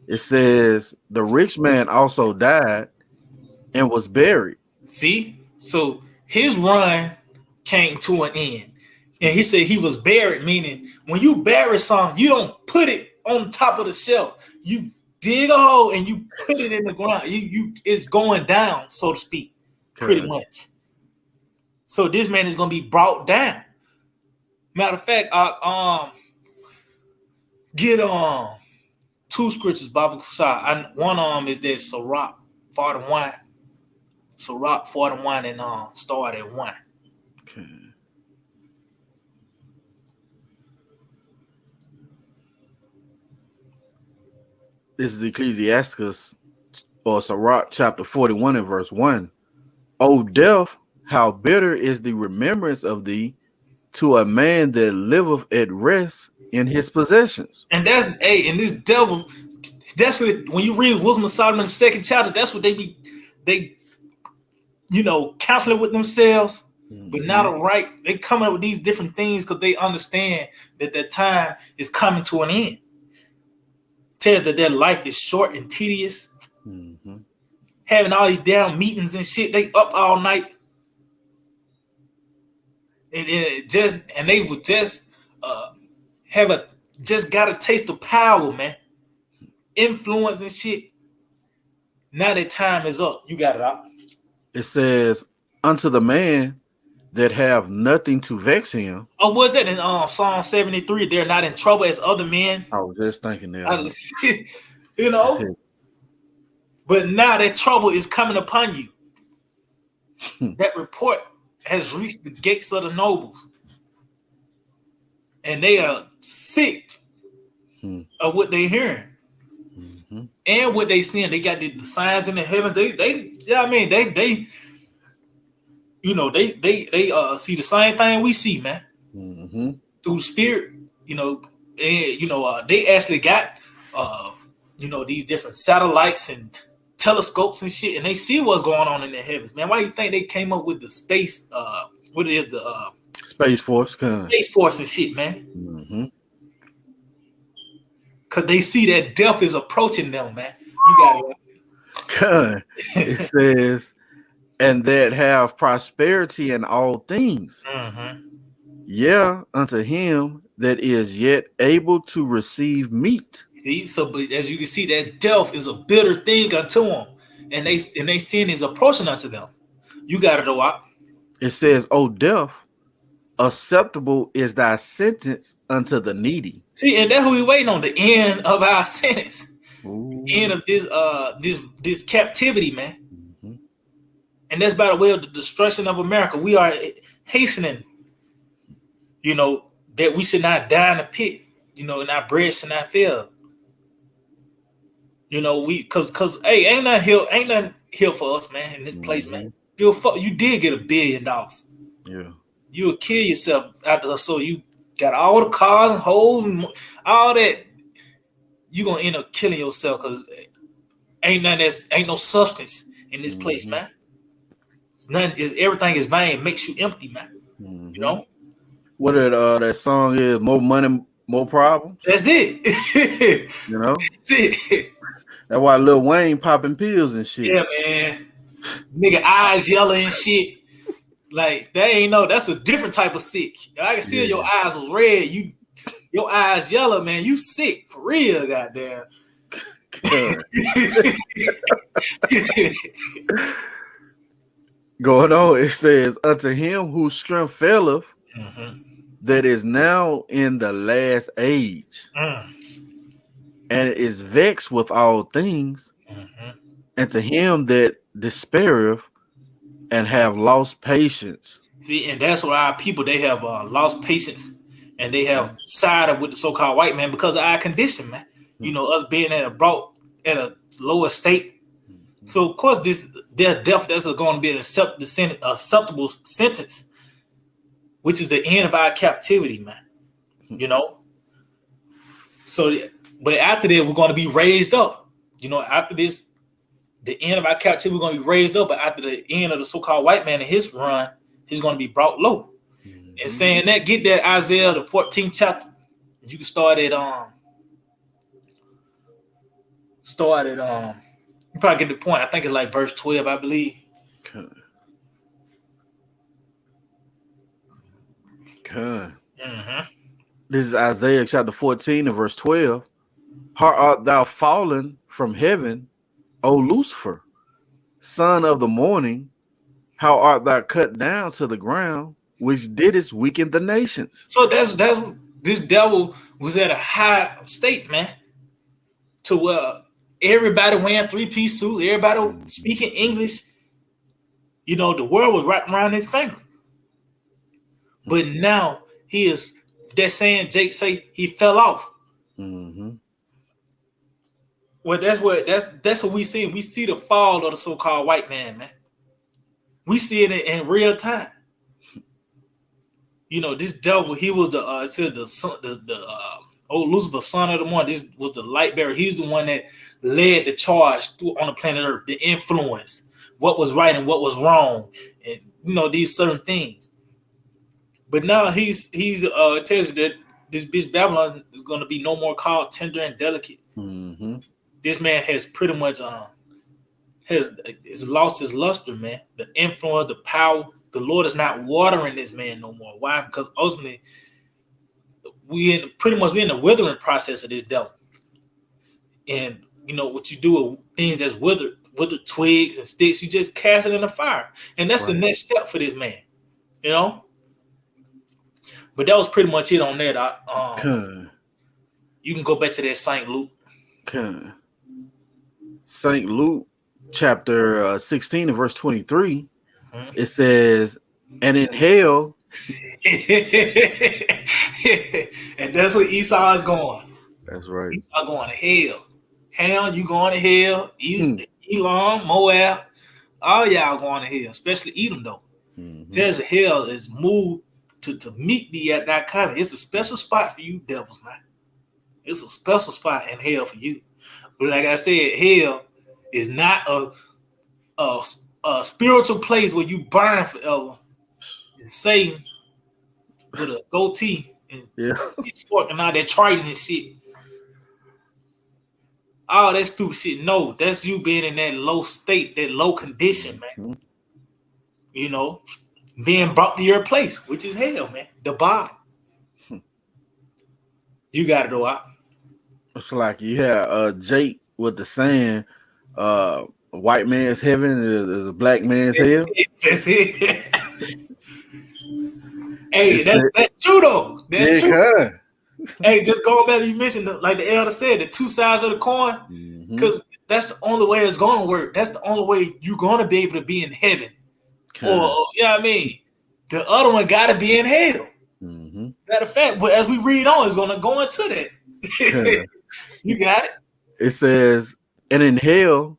it says the rich man also died and was buried. See, so his run came to an end, and he said he was buried, meaning when you bury something, you don't put it on top of the shelf. You dig a hole and you put it in the ground. It's going down, so to speak, pretty much. So this man is going to be brought down. Matter of fact, get two scriptures, Bible side. One is that Sirach 41. Sirach 41 and start at 1. Okay. This is Ecclesiasticus or Sirach chapter 41 and verse 1. O death, how bitter is the remembrance of thee, to a man that liveth at rest in his possessions. And that's and this devil, that's what when you read Wisdom of Solomon, the 2nd chapter, that's what they counseling with themselves. But now they come up with these different things because they understand that their time is coming to an end. Tells that their life is short and tedious. Having all these damn meetings and shit, they up all night. And they would just got a taste of power, man. Influence and shit. Now that time is up. You got it out. It says, unto the man that have nothing to vex him. Oh, what's that in Psalm 73? They're not in trouble as other men. I was just thinking that. You know? But now that trouble is coming upon you. That report has reached the gates of the nobles. And they are sick of what they're hearing. And what they seeing. They got the signs in the heavens. They see the same thing we see, man. Through the spirit, they actually got these different satellites and telescopes and shit, and they see what's going on in the heavens, man. Why do you think they came up with the space Space Force and shit, man? Cause they see that death is approaching them, man. You got it. It says, and that have prosperity in all things. Yeah, unto him that is yet able to receive meat. See, but as you can see, that death is a bitter thing unto them, and they sin is approaching unto them. You got it, though. It says, "O death, acceptable is thy sentence unto the needy." See, and that's what we waiting on, the end of our sentence, end of this captivity, man. And that's by the way of the destruction of America. We are hastening, that we should not die in the pit, and our bread should not fail. Cause ain't nothing here for us, man, in this place, man. You did get $1 billion. Yeah. You would kill yourself after, so you got all the cars and holes and all that. You're gonna end up killing yourself because ain't no substance in this place, man. Everything is vain, makes you empty, man. What that song is, more money, more problems. That's it. That's it. That's why Lil Wayne popping pills and shit. Yeah, man. Nigga eyes yellow and shit. Like that's a different type of sick. I can see your eyes was red. Your eyes yellow, man. You sick for real, goddamn. Going on, it says, unto him whose strength faileth, that is now in the last age, and is vexed with all things, and to him that despaireth and have lost patience. See, and that's why our people, they have lost patience, and they have sided with the so-called white man because of our condition, man. Us being brought at a lower state. So of course, their death, that's going to be an acceptable sentence, which is the end of our captivity, man. So, but after that, we're going to be raised up. After this, the end of our captivity, we're going to be raised up. But after the end of the so-called white man and his run, he's going to be brought low. And saying that, get that Isaiah the 14th chapter. You can start at you probably get the point. I think it's like verse 12, I believe. Okay. This is Isaiah chapter 14 and verse 12. How art thou fallen from heaven, O Lucifer, son of the morning? How art thou cut down to the ground, which didst weaken the nations? So that's this devil was at a high state, man. To where everybody wearing 3-piece suits, everybody speaking English. The world was right around his finger. But now he is, that saying Jake say he fell off. Well, that's what we see. We see the fall of the so-called white man, man. We see it in real time. You know, this devil, he was the it said the son, the old Lucifer, son of the morning. This was the light bearer. He's the one that led the charge on the planet Earth, the influence, what was right and what was wrong, and you know these certain things. But now he's tells you that this bitch Babylon is going to be no more called tender and delicate. Mm-hmm. This man has pretty much has lost his luster, man. The influence, the power. The Lord is not watering this man no more. Why? Because ultimately, we in the withering process of this devil. And you know what you do with things that's withered twigs and sticks, you just cast it in the fire, and that's the next step for this man. You know. But that was pretty much it on that. You can go back to that Saint Luke. Saint Luke, chapter 16 and verse 23. It says, and in hell. And that's where Esau is going. That's right. Esau going to hell. Hell, you going to hell. Elam, Moab, all y'all going to hell, especially Edom, though. Tells you hell is moved to meet me at that kind. It's a special spot for you devils, man. It's a special spot in hell for you. But like I said, hell is not a spiritual place where you burn forever. And Satan with a goatee and he's forking all that trident and shit. All that stupid shit. No, that's you being in that low state, that low condition, man. You know, being brought to your place, which is hell, man. The bottom. You got it, though. It's like you had Jake with the saying, white man's heaven is a black man's hell. That's it. Hey, that's true though. That's true. Hey, just going back, you mentioned like the elder said, the two sides of the coin, because that's the only way it's going to work. That's the only way you're going to be able to be in heaven. Or, you know what I mean? The other one got to be in hell. Matter of fact, but as we read on, it's going to go into that. You got it? It says, and in hell,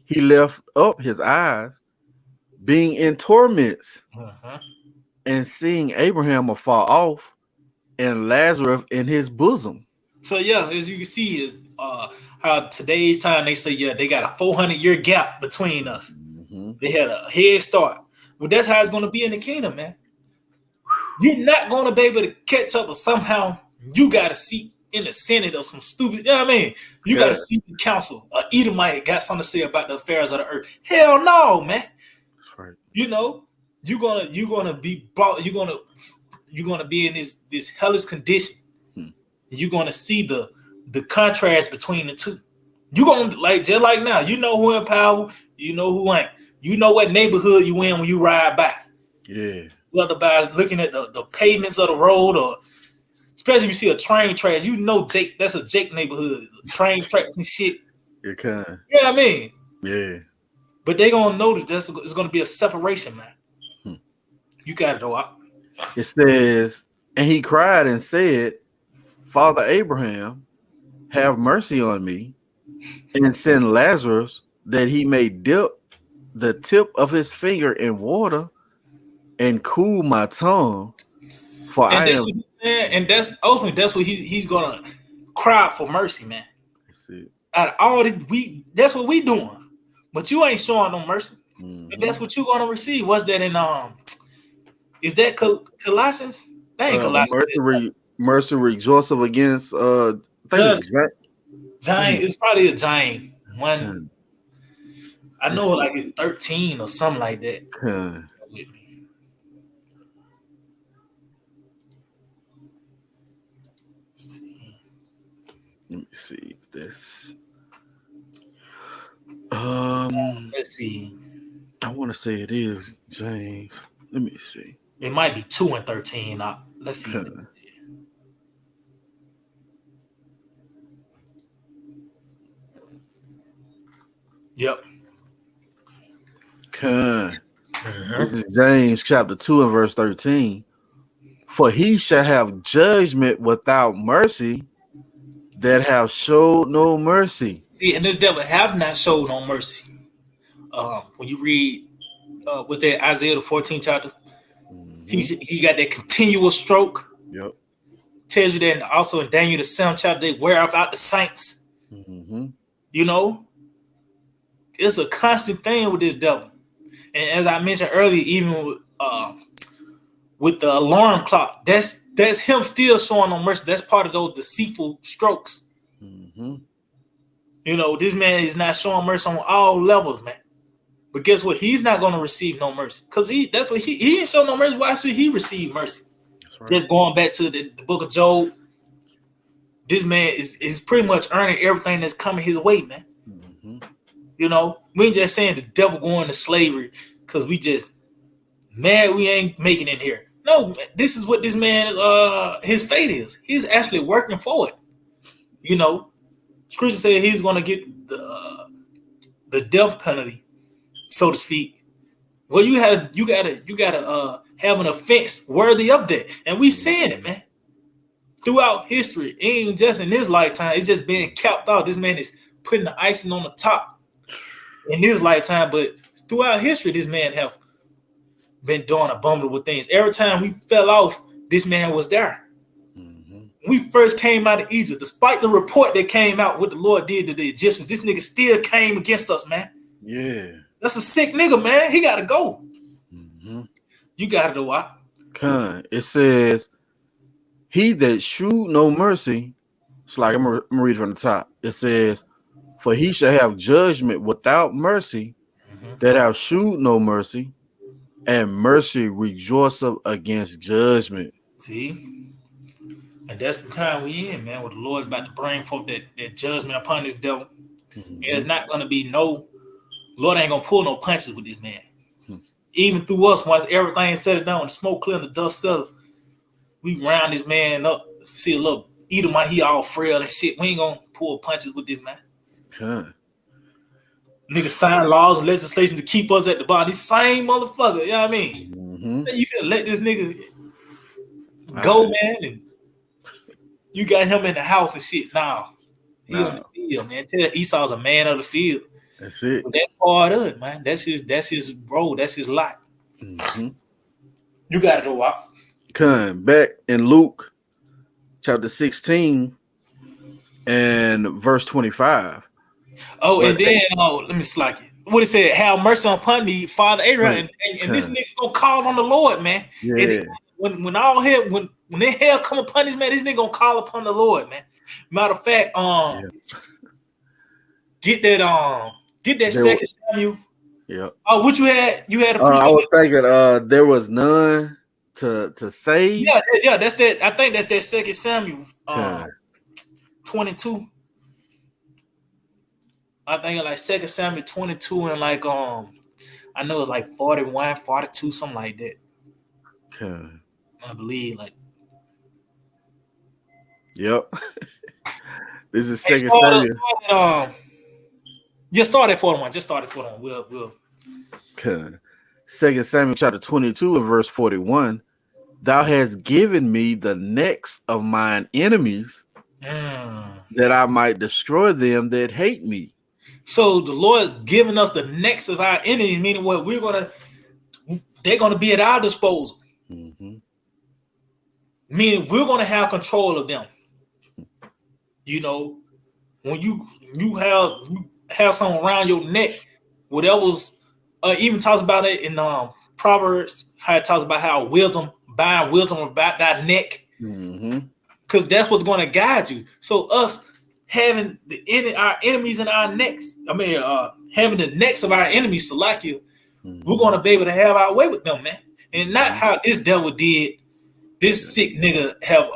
he left up his eyes, being in torments, and seeing Abraham afar off, and Lazarus in his bosom. So yeah, as you can see, how today's time they say they got a 400-year gap between us. They had a head start. Well, that's how it's going to be in the kingdom, man. You're not going to be able to catch up, or somehow you got a seat in the Senate or some stupid. You know what I mean? You got a seat in council. Edomite got something to say about the affairs of the earth. Hell no, man. Right. You know, you're gonna be brought. You're gonna be in this hellish condition. You're gonna see the contrast between the two. You're gonna just like now. You know who in power. You know who ain't. You know what neighborhood you in when you ride by. Yeah. Whether by looking at the pavements of the road, or especially if you see a train tracks, you know Jake. That's a Jake neighborhood. Train tracks and shit. You can. Yeah, I mean. Yeah. But they gonna know that it's gonna be a separation, man. You got it, though. It says, and he cried and said, Father Abraham, have mercy on me, and send Lazarus that he may dip the tip of his finger in water and cool my tongue. For that's ultimately that's what he's gonna cry for mercy, man. That's it. Out of all that's what we doing, but you ain't showing no mercy. And that's what you're gonna receive. What's that in is that Colossians? That ain't Colossians. Mercy rejoiceth against giant. It's probably a giant one. I know like it's 13 or something like that. With me. Let me see this. Let's see. I want to say it is James. Let me see. It might be 2 and 13. Let's see. Yep. This is James chapter 2 and verse 13. For he shall have judgment without mercy that have showed no mercy. See, and this devil have not showed no mercy. When you read with that Isaiah the 14th chapter, He got that continual stroke. Yep. Tells you that also in Daniel the 7th chapter, they wear out the saints. You know, it's a constant thing with this devil. And as I mentioned earlier, even with the alarm clock, that's him still showing no mercy. That's part of those deceitful strokes. You know, this man is not showing mercy on all levels, man. But guess what? He's not going to receive no mercy because that's what he ain't show no mercy. Why should he receive mercy? Right. Just going back to the book of Job, this man is pretty much earning everything that's coming his way, man. You know, we ain't just saying the devil going to slavery because we just mad we ain't making it here. No, this is what this man his fate is. He's actually working for it. You know, Scripture said he's going to get the death penalty, so to speak. Well, you gotta have an offense worthy of that, and we seeing it, man. Throughout history, it ain't just in his lifetime. It's just being capped out. This man is putting the icing on the top in his lifetime, but throughout history, this man have been doing abominable things. Every time we fell off, this man was there. When we first came out of Egypt, despite the report that came out what the Lord did to the Egyptians, this nigga still came against us, man. Yeah. That's a sick nigga, man. He gotta go. You gotta do what? It says, he that shew no mercy, it's like I'm gonna read from the top. It says, for he shall have judgment without mercy, that have shewed no mercy, and mercy rejoiceth against judgment. See? And that's the time we in, man, where the Lord's about to bring forth that judgment upon this devil. There's not gonna be Lord ain't gonna pull no punches with this man. Even through us, once everything's said and done, the smoke clear and the dust settles, we round this man up, see a little eat him out, he all frail and shit. We ain't gonna pull punches with this man. Niggas sign laws and legislation to keep us at the bottom. This same motherfucker, you know what I mean? You can let this nigga go, man, and you got him in the house and shit. Nah, he on the field, man. Tell Esau's a man of the field. That's it. But that's part of it, man. That's his bro. That's his lot. You gotta go out. Back in Luke chapter 16 and verse 25. Oh, and then let me slack it. What it said, have mercy upon me, Father Abraham. And this nigga gonna call on the Lord, man. Yeah. And when all hell, when that hell come upon this man, this nigga gonna call upon the Lord, man. Matter of fact, get that second Samuel. Yeah. Oh, what you had? You had a I was thinking there was none to save. Yeah, that's that. I think that's that second Samuel 22. I think like second Samuel 22 and like I know it's like 41, 42, something like that. I believe like. Yep. This is second Samuel. Just start at 41. Just start at 41. We'll. Second Samuel chapter 22 and verse 41. Thou hast given me the necks of mine enemies, that I might destroy them that hate me. So the Lord is giving us the necks of our enemies, meaning what they're gonna be at our disposal. Meaning we're gonna have control of them. You know, when you have something around your neck, whatever's even talks about it in Proverbs, how it talks about how buying wisdom about that neck, because that's what's going to guide you. So us having our enemies in our necks, having the necks of our enemies, Salakia, we're going to be able to have our way with them, man, and not how this devil did. This sick nigga have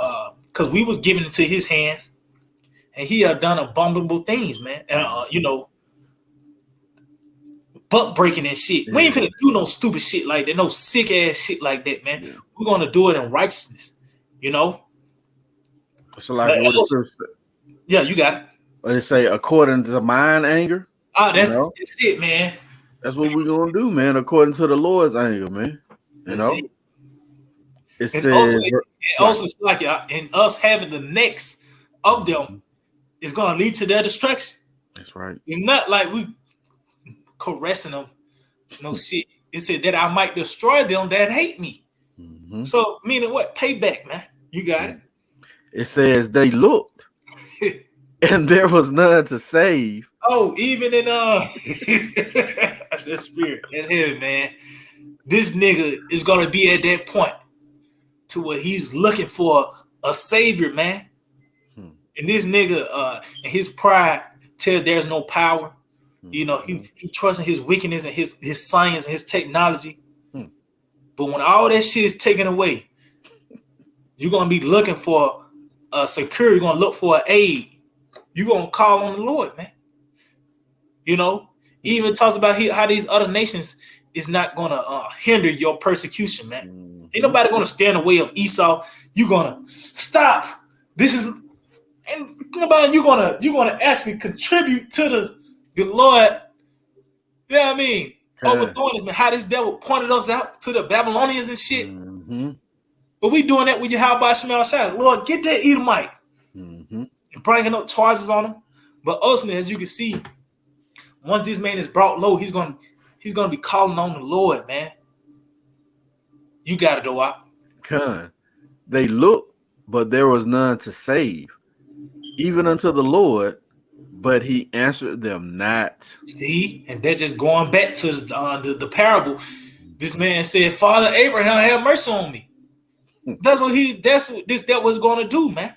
because we was giving it to his hands, and he have done abominable things, man, and butt breaking and shit. We ain't finna do no stupid shit like that, no sick ass shit like that, man. We're gonna do it in righteousness, you know. So like yeah, you got it. What they say, according to mine anger. That's it, man. That's what we're gonna do, man. According to the Lord's anger, man. You know. It says also it's like in us having the necks of them is gonna lead to their destruction. That's right. It's not like we caressing them. No shit. It said that I might destroy them that hate me. So meaning what? Payback, man. You got it. It says they looked, and there was none to save. Oh, even in that spirit, that's heavy, man. This nigga is gonna be at that point to where he's looking for a savior, man. And this nigga, and his pride tells there's no power. You know, he trusts in his wickedness and his science and his technology. But when all that shit is taken away, you're gonna be looking for a security. You're gonna look for an aid. You're gonna call on the Lord, man. You know, he even talks about how these other nations is not gonna hinder your persecution, man. Ain't nobody gonna stand in the way of Esau. You're gonna stop. This is, and nobody. You're gonna actually contribute to the Lord. You know what I mean? Overthrowing this, man. How this devil pointed us out to the Babylonians and shit. But we doing that with Yahawashi. Lord, get that Edomite. And bringing up charges on him. But ultimately, as you can see, once this man is brought low, he's gonna be calling on the Lord, man. You got it, though. They looked, but there was none to save, even unto the Lord, but he answered them not. See, and they're just going back to the parable. This man said, "Father Abraham, have mercy on me." That's what this devil was going to do, man.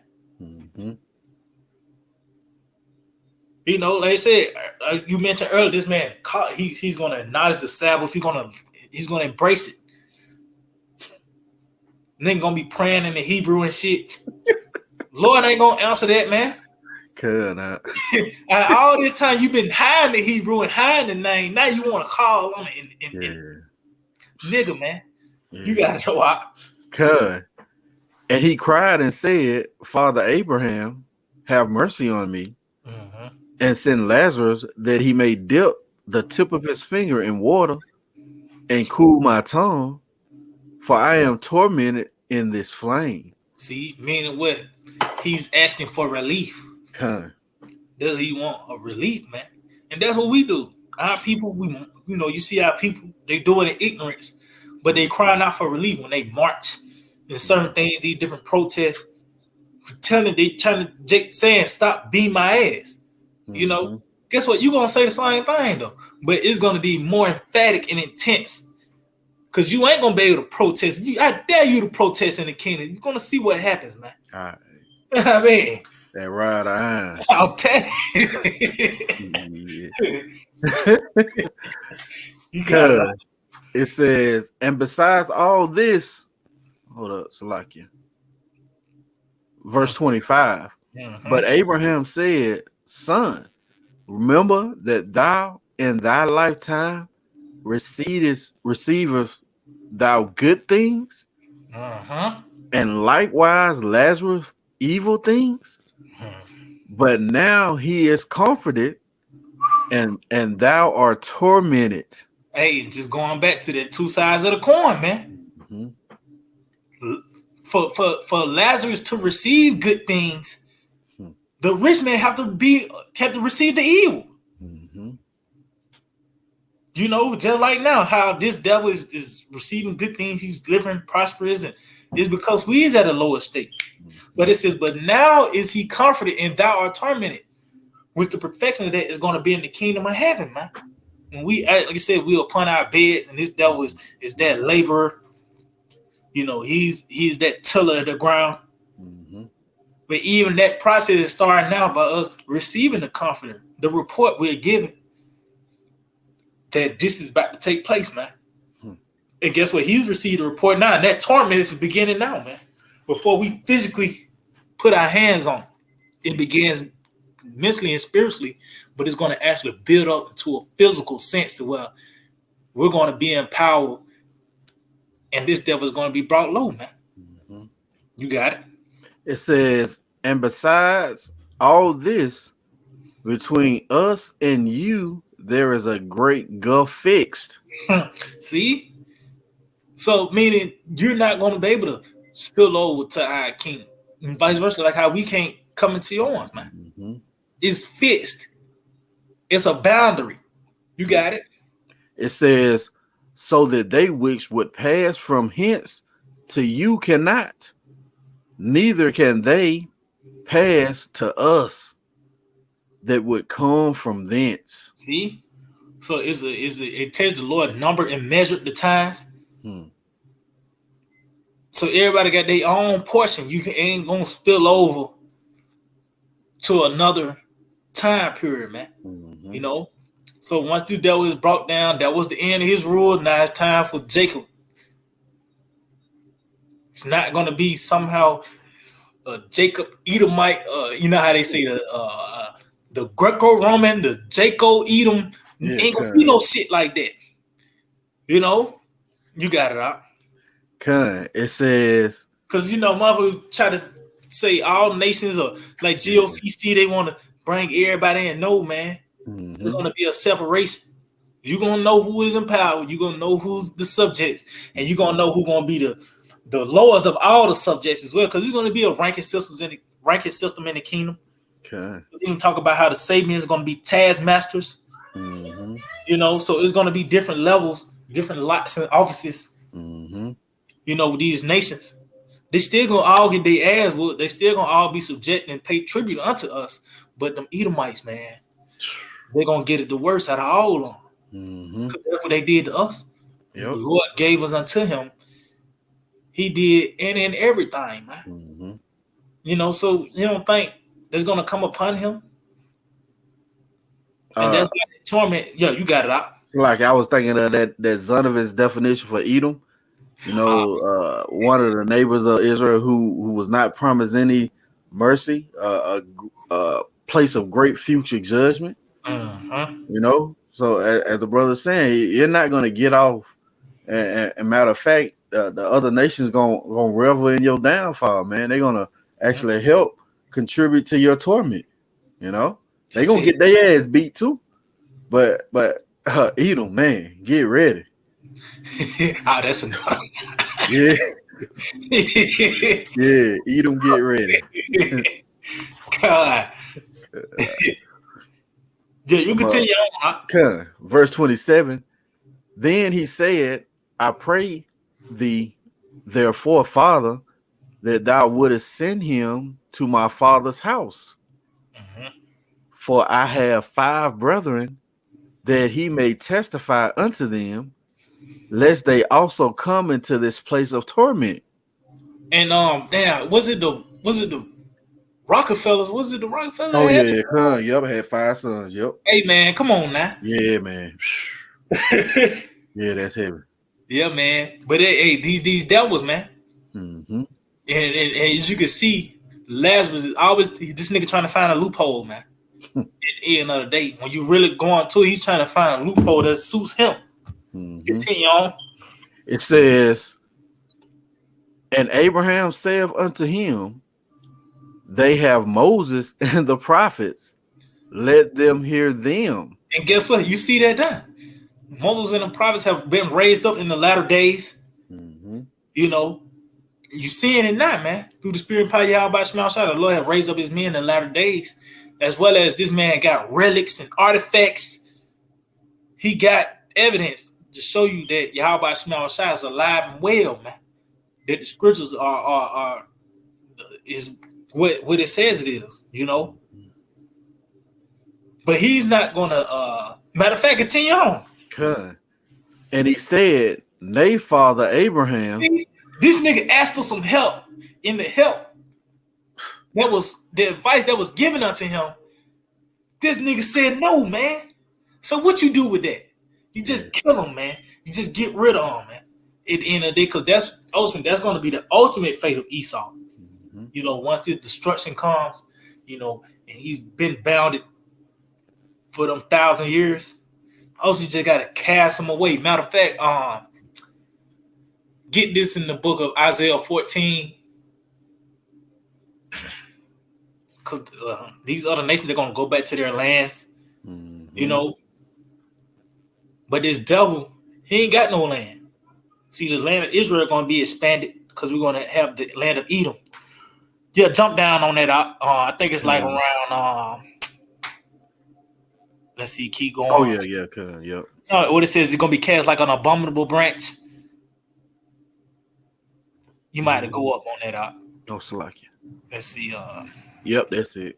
You know, like I said, you mentioned earlier, this man, he's going to acknowledge the Sabbath. He's going to embrace it. And then going to be praying in the Hebrew and shit. Lord ain't going to answer that, man. All this time you've been hiding the Hebrew and hiding the name. Now you want to call on it. Nigga, man. You got to know out. And he cried and said, Father Abraham, have mercy on me. And send Lazarus that he may dip the tip of his finger in water and cool my tongue, for I am tormented in this flame. See, meaning what? He's asking for relief. Does he want a relief, man? And that's what we do. Our people, you see our people, they do it in ignorance, but they crying out for relief when they march and certain things, these different protests, saying, stop beating my ass. You know, guess what? You're going to say the same thing, though. But it's going to be more emphatic and intense. Because you ain't going to be able to protest. I dare you to protest in the kingdom. You're going to see what happens, man. All right. I mean. That right eye. I'll tell you. It says, and besides all this, hold up, Salakia. Verse 25. But Abraham said, Son, remember that thou in thy lifetime receivest thou good things, and likewise Lazarus evil things. But now he is comforted, and thou art tormented. Hey, just going back to the two sides of the coin, man. For Lazarus to receive good things, the rich man have to receive the evil. You know, just like now, how this devil is receiving good things, he's living prosperous, and it's because we is at a lower state. But it says, but now is he comforted and thou art tormented, which the perfection of that is going to be in the kingdom of heaven, man. When we, like you said, we upon our beds, and this devil is that laborer. You know, he's that tiller of the ground. But even that process is starting now by us receiving the comforter, the report we're given that this is about to take place, man. And guess what? He's received a report now, and that torment is beginning now, man. Before we physically put our hands on it, it begins mentally and spiritually, but it's going to actually build up into a physical sense to where we're going to be empowered, and this devil is going to be brought low, man. You got it. It says, and besides all this, between us and you, there is a great gulf fixed. See? So, meaning you're not going to be able to spill over to our kingdom, and vice versa, like how we can't come into yours, man. It's fixed. It's a boundary. You got it? It says, so that they which would pass from hence to you cannot, neither can they pass to us that would come from thence. See? So it tells the Lord numbered and measured the times. So everybody got their own portion. You ain't gonna spill over to another time period, man. You know. So once the devil is brought down, that was the end of his rule. Now it's time for Jacob. It's not gonna be somehow Jacob Edomite. You know how they say the Greco-Roman, the Jacob-Edom. Ain't gonna be no shit like that. You know, you got it out. It says, because mother try to say all nations are like GOCC. They want to bring everybody in. No, man, there's gonna be a separation. You're gonna know who is in power. You're gonna know who's the subjects, and you're gonna know who's gonna be the lowest of all the subjects as well. Because there's gonna be a ranking system in the kingdom. Okay. We even talk about how the Sabians are gonna be taskmasters. So it's gonna be different levels, different lots and offices. With these nations, they still gonna all get their ass whooped. They still gonna all be subject and pay tribute unto us. But them Edomites, man, they're gonna get it the worst out of all of them. That's what they did to us. Yep. The Lord gave us unto him. He did any and everything, man. So you don't think that's gonna come upon him? And that's like torment. Yeah, you got it out. Like I was thinking of that Zonovit's definition for Edom. One of the neighbors of Israel who was not promised any mercy, a place of great future judgment. So as the brother's saying, you're not going to get off. And matter of fact, the other nations gonna revel in your downfall, man. They're gonna actually help contribute to your torment. They're gonna get their ass beat too. But Edom, man, get ready. That's enough. Yeah. Yeah, Edom, get ready. God. Yeah, you continue on. Verse 27. Then he said, I pray thee, therefore, Father, that thou wouldest send him to my father's house. For I have 5 brethren, that he may testify unto them, lest they also come into this place of torment. And damn, was it the Rockefellers? Was it the Rockefellers? Oh yeah, yep, I had 5 sons. Yep. Hey man, come on now. Yeah, man. Yeah, that's heavy. Yeah, man. But hey, these devils, man. And as you can see, Lazarus is always this nigga trying to find a loophole, man. At the end of the day, when you really going to, he's trying to find a loophole that suits him. Continue on. It says, and Abraham saith unto him, they have Moses and the prophets. Let them hear them. And guess what? You see that done. Moses and the prophets have been raised up in the latter days. You seeing it now, man. Through the spirit of power, Yahawashi, the Lord have raised up his men in the latter days, as well as this man got relics and artifacts. He got evidence to show you that Yahawashi is alive and well, man. That the scriptures is what it says it is, But he's not gonna. Matter of fact, continue on. And he said, nay, Father Abraham. See, this nigga asked for some help. In the help that was the advice that was given unto him, this nigga said no, man. So what you do with that? You just kill him, man. You just get rid of him, man. At the end of the day, because that's going to be the ultimate fate of Esau. Once this destruction comes, and he's been bounded for them 1,000 years. Also, you just got to cast him away. Matter of fact, get this in the book of Isaiah 14. Because these other nations, they're going to go back to their lands, But this devil, he ain't got no land. See, the land of Israel is going to be expanded because we're going to have the land of Edom. Yeah, jump down on that. I think it's like around, let's see, keep going. Oh, yeah. So what it says, it's going to be cast like an abominable branch. You might have to go up on that out. No slack. Let's see. Yep, that's it.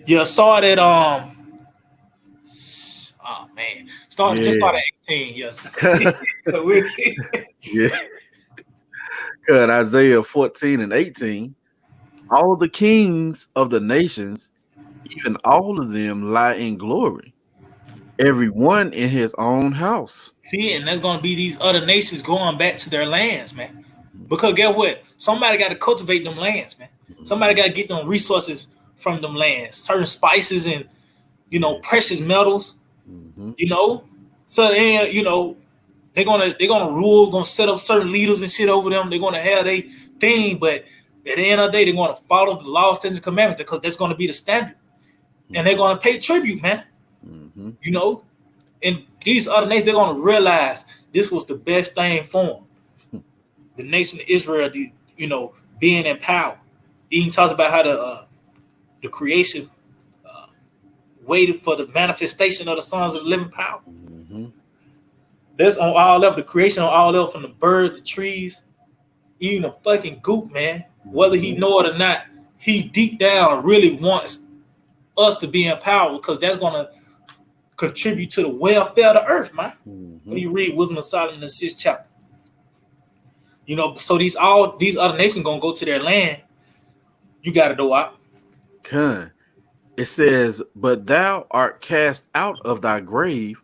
Yeah, started oh man. Just started 18, yes. Yeah. Good. Isaiah 14 and 18. All the kings of the nations, even all of them, lie in glory, everyone in his own house. See, and that's gonna be these other nations going back to their lands, man. Because guess what? Somebody got to cultivate them lands, man. Somebody got to get them resources from them lands, certain spices and precious metals. So they're gonna rule, gonna set up certain leaders and shit over them. They're gonna have their thing, but at the end of the day, they're gonna follow the law, statutes, and commandments because that's gonna be the standard, and they're gonna pay tribute, man. And these other nations, they're gonna realize this was the best thing for them. The nation of Israel, being in power. He even talks about how the creation waited for the manifestation of the sons of the living power. That's on all level. The creation on all level, from the birds, the trees, even the fucking goop, man. Whether he know it or not, he deep down really wants us to be in power because that's gonna contribute to the welfare of the earth, man. When you read Wisdom of Solomon in the 6th chapter, so these other nations gonna go to their land. You gotta know out. It says, but thou art cast out of thy grave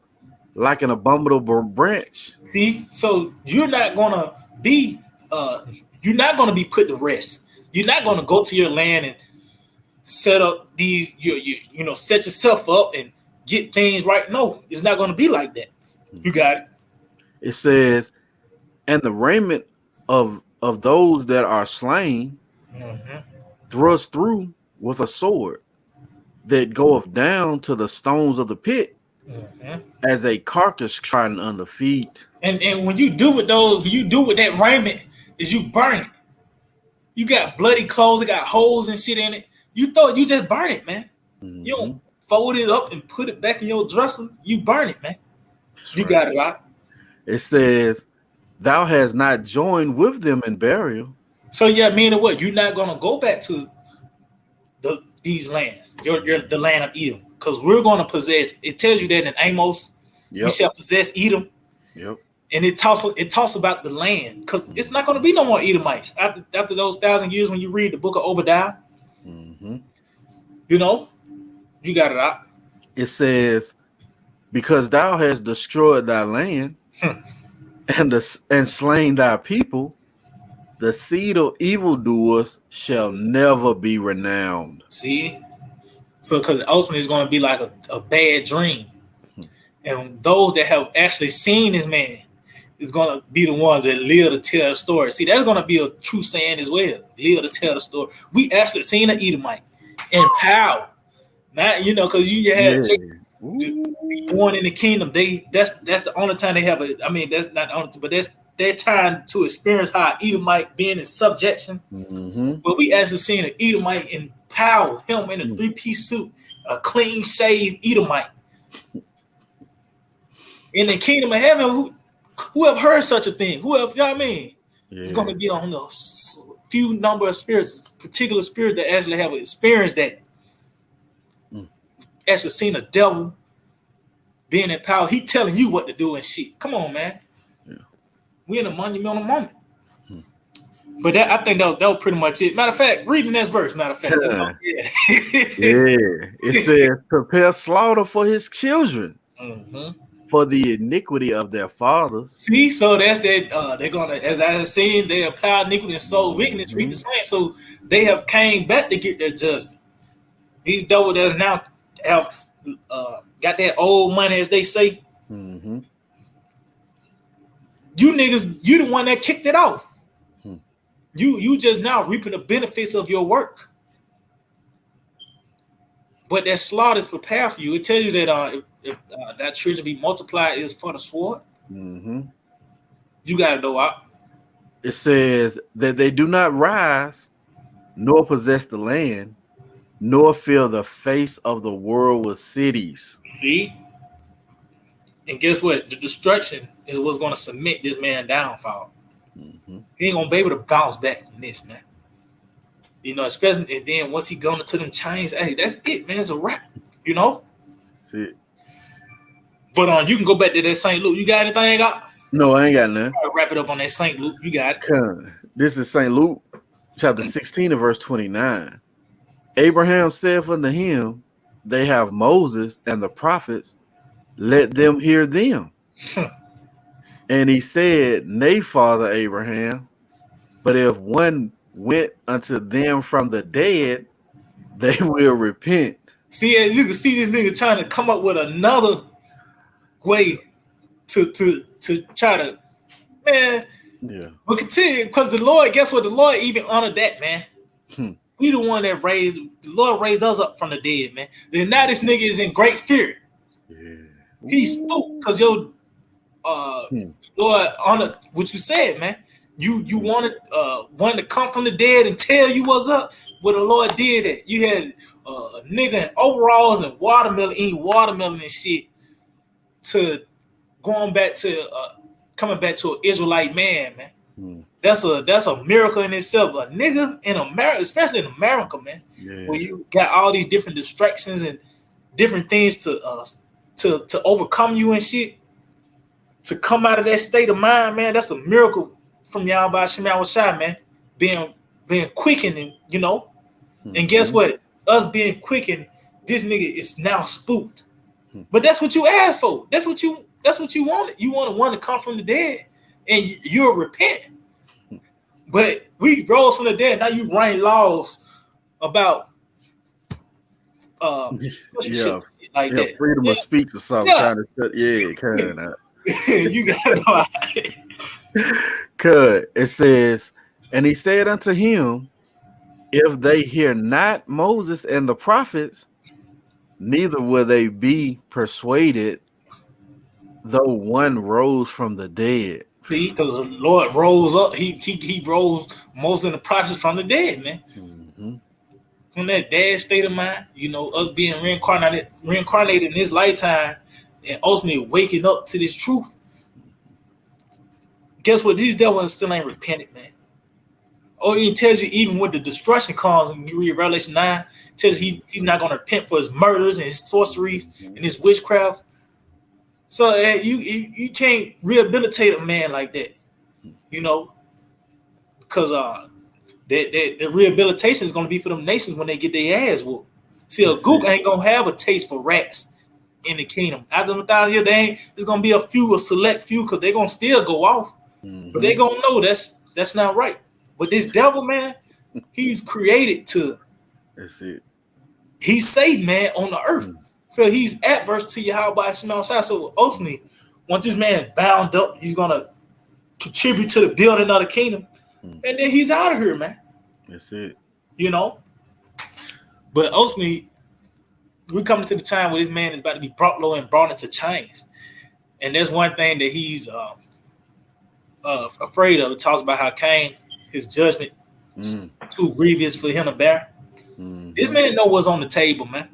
like an abominable branch. See, so you're not gonna be put to rest. You're not gonna go to your land and set up these, set yourself up and get things right. No, it's not gonna be like that. You got it. It says, and the raiment of those that are slain thrust through with a sword that goeth down to the stones of the pit, as a carcass trodden under feet. And when you do with that raiment, is you burn it. You got bloody clothes, it got holes and shit in it. You just burn it, man. You don't fold it up and put it back in your dresser. You burn it, man. That's you right. Got it right. It says, thou hast not joined with them in burial. So yeah, meaning what? You're not gonna go back to these lands, the land of Edom, because we're gonna possess. It tells you that in Amos, we shall possess Edom. And it talks about the land, because it's not gonna be no more Edomites after those 1,000 years. When you read the book of Obadiah, you got it out. It says, because thou hast destroyed thy land and slain thy people, the seed of evildoers shall never be renowned. See? So, because ultimately it's going to be like a bad dream. And those that have actually seen this man is going to be the ones that live to tell the story. See, that's going to be a true saying as well. Live to tell the story. We actually seen an Edomite in power. Not, because you had born in the kingdom. That's the only time they have that's not the only time, but that's their time to experience how Edomite being in subjection. But we actually seen an Edomite in power, him in a 3-piece suit, a clean shaved Edomite. In the kingdom of heaven, who have heard such a thing? Who have, it's going to be on the few number of spirits, particular spirit that actually have experienced that. Actually seen a devil being in power. He telling you what to do and shit. Come on, man. We in a monumental moment. But I think that was pretty much it. Matter of fact, read the next verse. It says, prepare slaughter for his children, for the iniquity of their fathers. See, so that's that. They're gonna, as I have seen, they apply iniquity and soul wickedness, read the same. So they have came back to get their judgment. These devil that's now have got that old money, as they say. You niggas, you the one that kicked it off. You just now reaping the benefits of your work. But that slaughter is prepared for you. It tells you that if that children be multiplied is for the sword. You gotta know out. It says that they do not rise, nor possess the land, nor fill the face of the world with cities. See? And guess what? The destruction is what's going to cement this man's downfall. He ain't gonna be able to bounce back from this, man. You know, especially and then once he gone into them chains, hey, that's it, man. It's a wrap. You know. That's it. But you can go back to that St. Luke. You got anything I got? No, I ain't got none. Wrap it up on that St. Luke. You got it. This is St. Luke, chapter 16 and verse 29. Abraham said unto him, they have Moses and the prophets, let them hear them. And he said, nay, Father Abraham, but if one went unto them from the dead, they will repent. See, as you can see, this nigga trying to come up with another way to try to, man. Yeah. But continue, because the Lord, guess what? The Lord even honored that, man. We the one that the Lord raised us up from the dead, man. And now this nigga is in great fear. Yeah. He's spooked because your Lord honored what you said, man. You wanted one to come from the dead and tell you what's up. But the Lord did that. You had a nigga in overalls and watermelon, eating watermelon and shit, to going back to coming back to an Israelite man, man. That's a miracle in itself. A nigga in America, especially in America, man, where you got all these different distractions and different things to overcome you and shit. To come out of that state of mind, man, that's a miracle from Yahawashi, man. Being quickened, and you know. And guess what? Us being quickened, this nigga is now spooked. But that's what you asked for. That's what you wanted. You wanted one to come from the dead, and you'll repent. But we rose from the dead. Now you write laws about shit like that. Freedom of speech or something. Trying to cut out. You got it. Cause it says, and he said unto him, if they hear not Moses and the prophets, neither will they be persuaded, though one rose from the dead. See, because the Lord rose up, he rose Moses and the prophets from the dead, man. From that dead state of mind, you know, us being reincarnated in this lifetime, and ultimately waking up to this truth. Guess what? These devils still ain't repented, man. Oh, it tells you even with the destruction comes, when you read Revelation 9, it tells you he's not going to repent for his murders and his sorceries and his witchcraft. So you can't rehabilitate a man like that, you know, because the rehabilitation is going to be for them nations when they get their ass whooped. See, a gook ain't going to have a taste for rats in the kingdom. After 1,000 years, there's going to be a select few, because they're going to still go off. But they're going to know that's not right. But this devil, man, he's created to. That's it. He's Satan, man, on the earth. So he's adverse to Yahawashi. So ultimately, once this man is bound up, he's going to contribute to the building of the kingdom. And then he's out of here, man. That's it. You know? But ultimately, we're coming to the time where this man is about to be brought low and brought into chains. And there's one thing that he's afraid of. It talks about how Cain, his judgment, too grievous for him to bear. This man know what's on the table, man.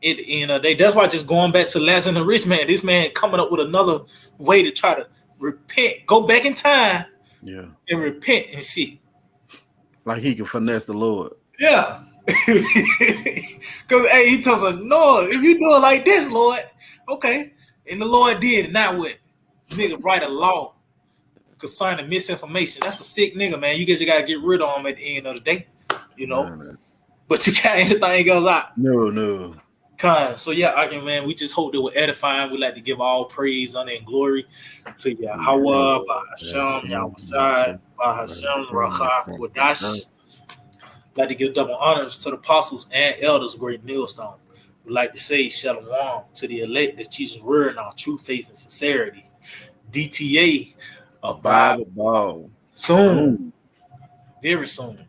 That's why just going back to Lazarus and the rich man, this man coming up with another way to try to repent, go back in time, and repent and shit. Like he can finesse the Lord. Yeah. Because he tells us, no, if you do it like this, Lord, okay. And the Lord did it. Now what? Nigga write a law concerning misinformation. That's a sick nigga, man. You just gotta get rid of him at the end of the day, you know. No. But you got anything else out? No. So man, we just hope that we're edifying. We like to give all praise, honor, and glory to Yahawah, bahasham, Yahawashi, bahasham, Rawchaa Qadash. Like to give double honors to the apostles and elders of Great Millstone. We like to say shalom to the elect that teaches word in our true faith and sincerity. DTA, a Bible ball. Soon. Very soon.